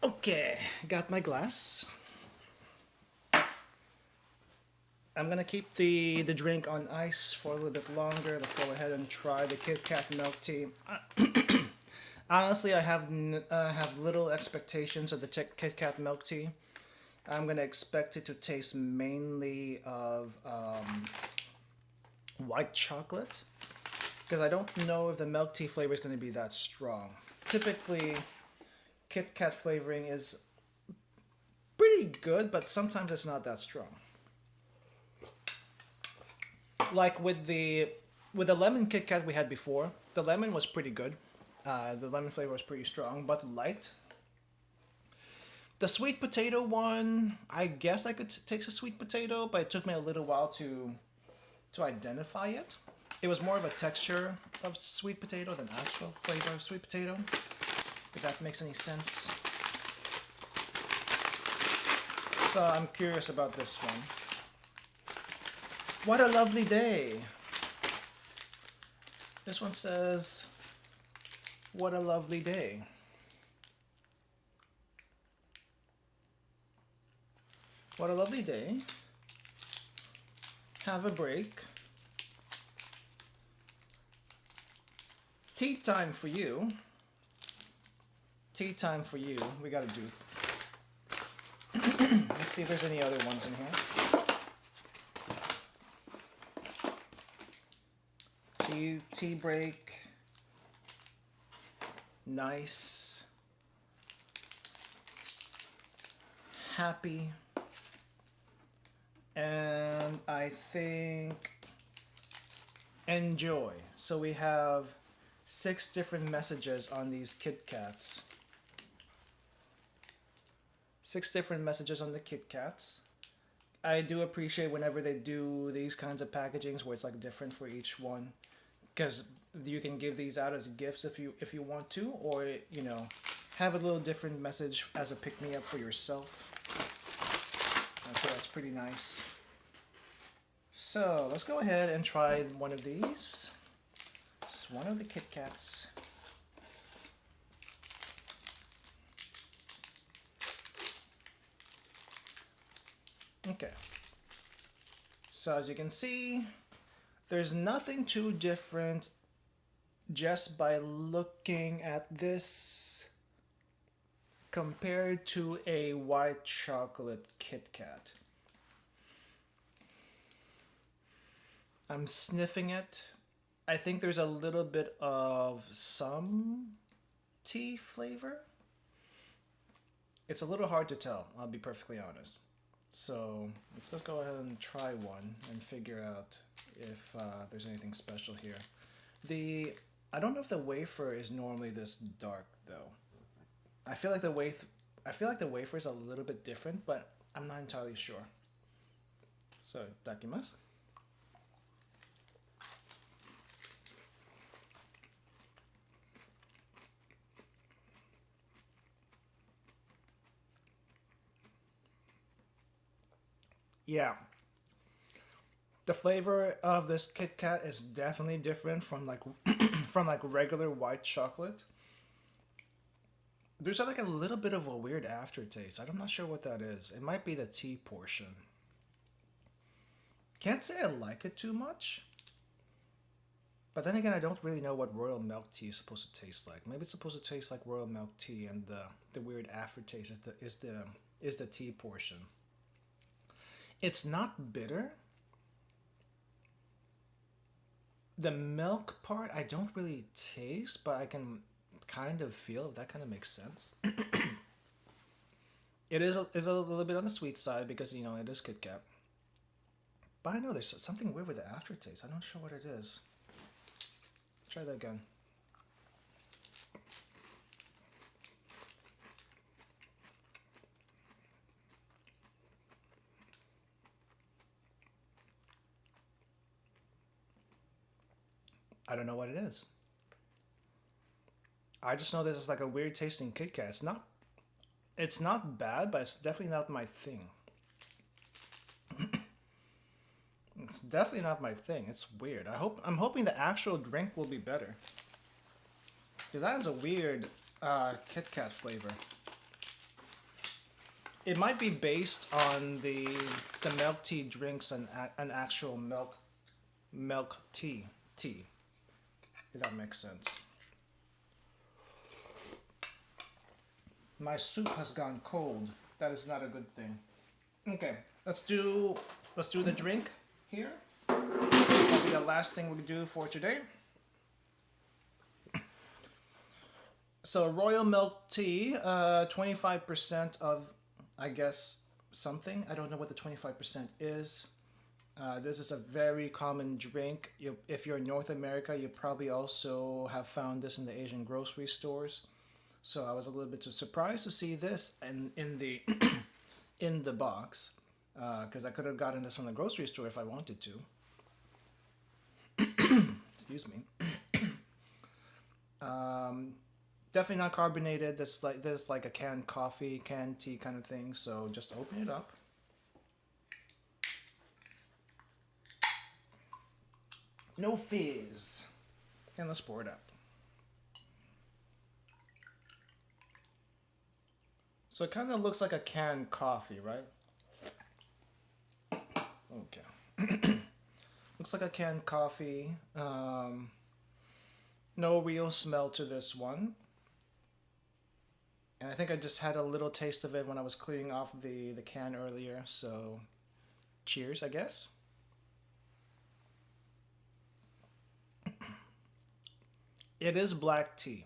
Okay, got my glass. I'm gonna keep the drink on ice for a little bit longer. Let's go ahead and try the Kit Kat milk tea. Honestly, I have little expectations of the Kit Kat milk tea. I'm gonna expect it to taste mainly of white chocolate, because I don't know if the milk tea flavor is gonna be that strong. Typically, Kit Kat flavoring is pretty good, but sometimes it's not that strong. Like with the lemon Kit Kat we had before, the lemon was pretty good. The lemon flavor was pretty strong, but light. The sweet potato one, I guess I could taste a sweet potato, but it took me a little while to identify it. It was more of a texture of sweet potato than actual flavor of sweet potato, if that makes any sense. So I'm curious about this one. What a lovely day. This one says, what a lovely day. What a lovely day. Have a break. Tea time for you. Tea time for you. We gotta do. Let's see if there's any other ones in here. Tea break. Nice. Happy. And I think enjoy. So we have 6 different messages on these Kit Kats. 6 different messages on the Kit Kats. I do appreciate whenever they do these kinds of packagings where it's like different for each one, because you can give these out as gifts if you want to, or you know, have a little different message as a pick-me-up for yourself. So that's pretty nice. So let's go ahead and try one of these. It's one of the Kit Kats. Okay. So as you can see, there's nothing too different just by looking at this compared to a white chocolate Kit Kat. I'm sniffing it. I think there's a little bit of some tea flavor. It's a little hard to tell, I'll be perfectly honest. So let's just go ahead and try one and figure out if there's anything special here. I don't know if the wafer is normally this dark though. I feel like the wafer is a little bit different, but I'm not entirely sure. So, itadakimasu. Yeah. The flavor of this Kit Kat is definitely different from like from like regular white chocolate. There's like a little bit of a weird aftertaste. I'm not sure what that is. It might be the tea portion. Can't say I like it too much. But then again, I don't really know what royal milk tea is supposed to taste like. Maybe it's supposed to taste like royal milk tea, and the weird aftertaste is the tea portion. It's not bitter. The milk part I don't really taste, but I can kind of feel, if that kind of makes sense. It is a little bit on the sweet side because, you know, it is Kit Kat. But I know there's something weird with the aftertaste. I'm not sure what it is. Try that again. I don't know what it is. I just know this is like a weird tasting Kit Kat. It's not bad, but it's definitely not my thing. It's definitely not my thing. It's weird. I'm hoping the actual drink will be better. Because that is a weird Kit Kat flavor. It might be based on the milk tea drinks and an actual milk tea. If that makes sense. My soup has gone cold. That is not a good thing. Okay, let's do the drink here. That'll be the last thing we do for today. So royal milk tea, 25% of, I guess, something. I don't know what the 25% is. This is a very common drink. If you're in North America, you probably also have found this in the Asian grocery stores. So I was a little bit surprised to see this in the in the box, because I could have gotten this from the grocery store if I wanted to. Excuse me. Definitely not carbonated. This like a canned coffee, canned tea kind of thing. So just open it up. No fizz. And let's pour it out. So it kind of looks like a canned coffee, right? Okay. Looks like a canned coffee. No real smell to this one. And I think I just had a little taste of it when I was cleaning off the can earlier. So cheers, I guess. It is black tea.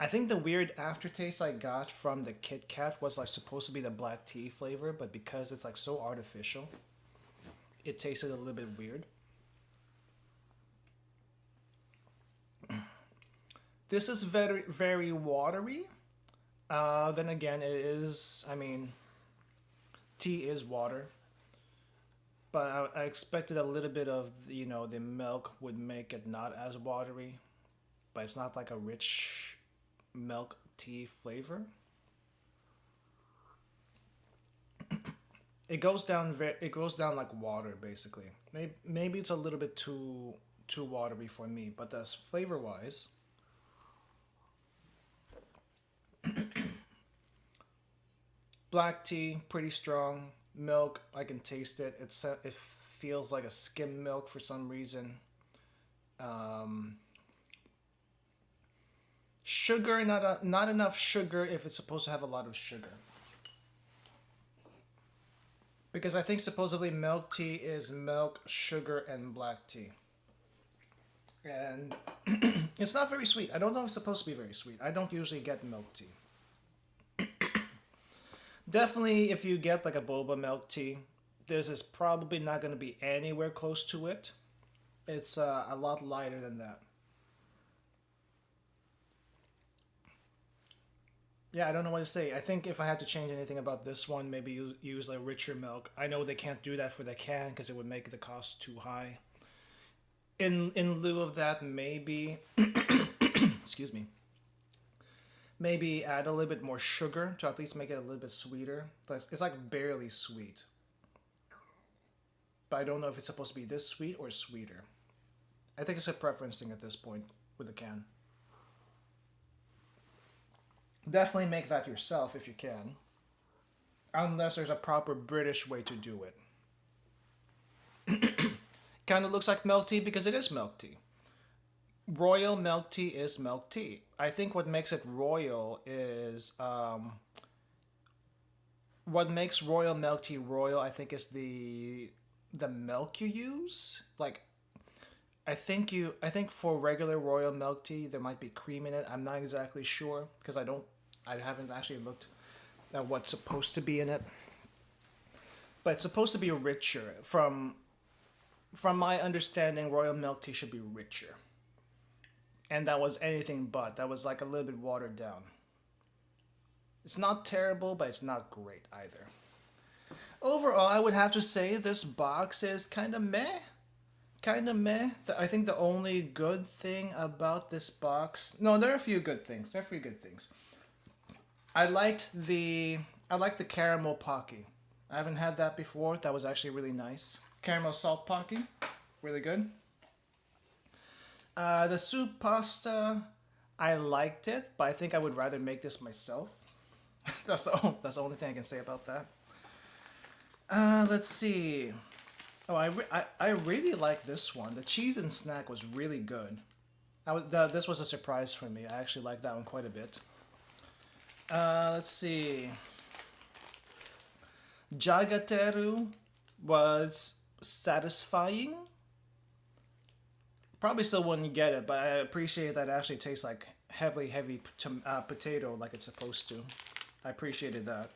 I think the weird aftertaste I got from the Kit Kat was like supposed to be the black tea flavor, but because it's like so artificial, it tasted a little bit weird. This is very, very watery. Then again, it is, I mean, tea is water. But I expected a little bit of, you know, the milk would make it not as watery. But it's not like a rich milk tea flavor. it goes down like water basically. Maybe it's a little bit too watery for me, but that's flavor wise. Black tea, pretty strong. Milk, I can taste it. It feels like a skim milk for some reason. Um, Sugar, not enough sugar if it's supposed to have a lot of sugar. Because I think supposedly milk tea is milk, sugar, and black tea. And it's not very sweet. I don't know if it's supposed to be very sweet. I don't usually get milk tea. Definitely, if you get like a boba milk tea, this is probably not going to be anywhere close to it. It's a lot lighter than that. Yeah, I don't know what to say. I think if I had to change anything about this one, maybe use like richer milk. I know they can't do that for the can because it would make the cost too high. In lieu of that, maybe excuse me, maybe add a little bit more sugar to at least make it a little bit sweeter. But it's like barely sweet. But I don't know if it's supposed to be this sweet or sweeter. I think it's a preference thing at this point with the can. Definitely make that yourself if you can, unless there's a proper British way to do it. Kind of looks like milk tea because it is milk tea. Royal milk tea is milk tea. I think what makes it royal is what makes royal milk tea royal. I think is the milk you use. Like I think for regular royal milk tea there might be cream in it. I'm not exactly sure because I haven't actually looked at what's supposed to be in it. But it's supposed to be richer. From my understanding, royal milk tea should be richer. And that was anything but. That was like a little bit watered down. It's not terrible, but it's not great either. Overall, I would have to say this box is kind of meh. Kind of meh. I think the only good thing about this box. No, there are a few good things. There are a few good things. I liked the caramel pocky. I haven't had that before. That was actually really nice. Caramel salt pocky, really good. The soup pasta, I liked it, but I think I would rather make this myself. That's the only thing I can say about that. Let's see. Oh, I really like this one. The cheese and snack was really good. This was a surprise for me. I actually liked that one quite a bit. Let's see. Jagateru was satisfying. Probably still wouldn't get it, but I appreciate that it actually tastes like heavy potato like it's supposed to. I appreciated that.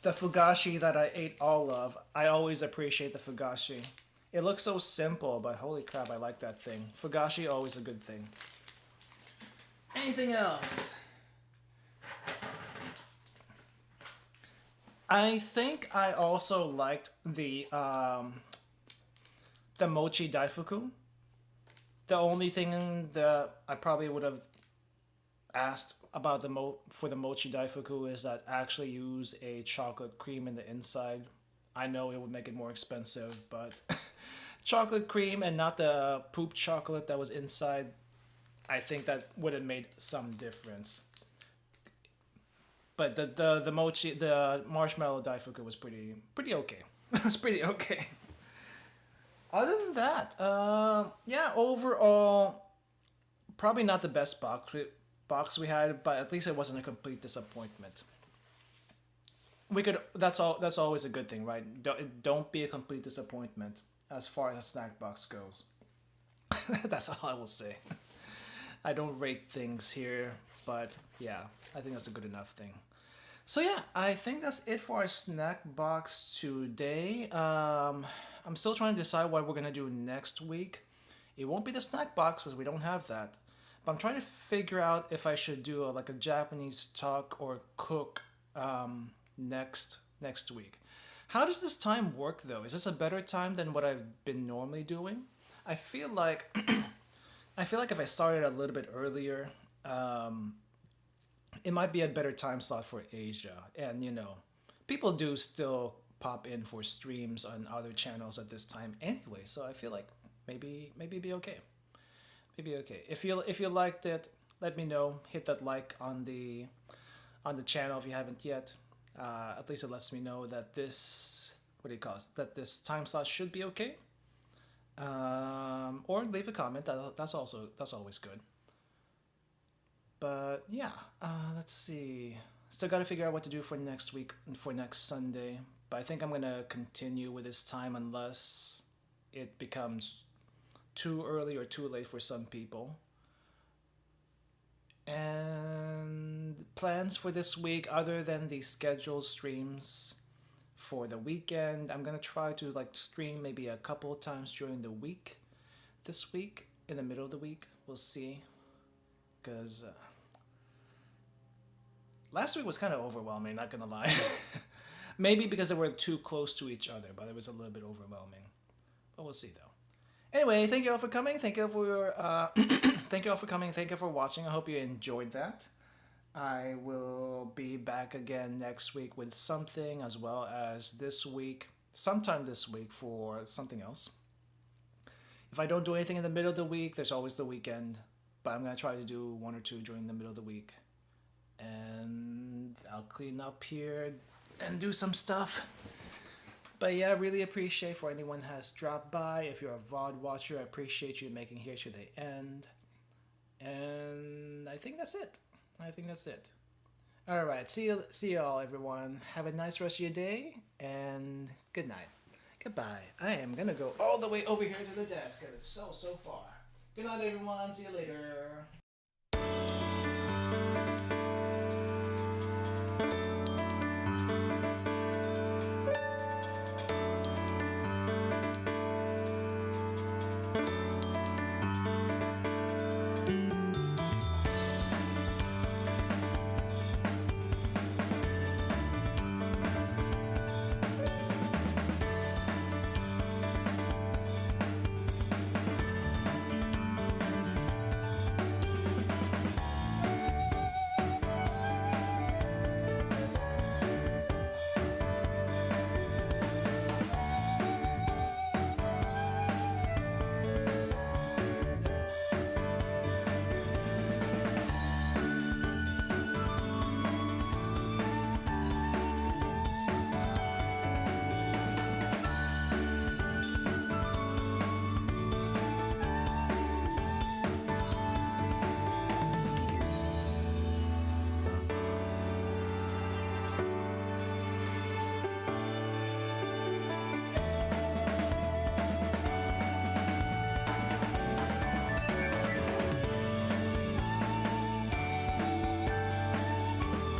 The fugashi that I ate all of, I always appreciate the fugashi. It looks so simple, but holy crap, I like that thing. Fugashi, always a good thing. Anything else? I think I also liked the mochi daifuku. The only thing that I probably would have asked about for the mochi daifuku is that actually use a chocolate cream in the inside. I know it would make it more expensive, but chocolate cream and not the poop chocolate that was inside, I think that would have made some difference. But the marshmallow daifuku was pretty okay. It was pretty okay. Other than that, yeah, overall, probably not the best box we had, but at least it wasn't a complete disappointment. We could. That's all. That's always a good thing, right? Don't be a complete disappointment as far as a snack box goes. That's all I will say. I don't rate things here, but yeah, I think that's a good enough thing. So yeah, I think that's it for our snack box today. I'm still trying to decide what we're gonna do next week. It won't be the snack box because we don't have that. But I'm trying to figure out if I should do like a Japanese talk or cook next week. How does this time work though? Is this a better time than what I've been normally doing? I feel like I feel like if I started a little bit earlier, it might be a better time slot for Asia. And you know, people do still pop in for streams on other channels at this time anyway. So I feel like maybe be okay. Maybe okay. If you liked it, let me know. Hit that like on the channel if you haven't yet. At least it lets me know that this what do you call it? That this time slot should be okay. Or leave a comment. That's always good. But yeah, let's see. Still got to figure out what to do for next week, for next Sunday. But I think I'm gonna continue with this time unless it becomes too early or too late for some people. And plans for this week, other than the scheduled streams for the weekend, I'm gonna try to like stream maybe a couple of times during the week. This week, in the middle of the week, we'll see. Because last week was kind of overwhelming, not gonna lie. Maybe because they were too close to each other, but it was a little bit overwhelming. But we'll see though. Anyway, thank you all for coming. Thank you all for your, thank you all for coming. Thank you for watching. I hope you enjoyed that. I will be back again next week with something, as well as this week, sometime this week, for something else. If I don't do anything in the middle of the week, there's always the weekend. But I'm gonna try to do one or two during the middle of the week, and I'll clean up here and do some stuff. But yeah, I really appreciate for anyone who has dropped by. If you're a VOD watcher, I appreciate you making here to the end. And I think that's it. Alright, see you all, everyone. Have a nice rest of your day, and good night. Goodbye. I am gonna go all the way over here to the desk, and it's so far. Good night, everyone. See you later.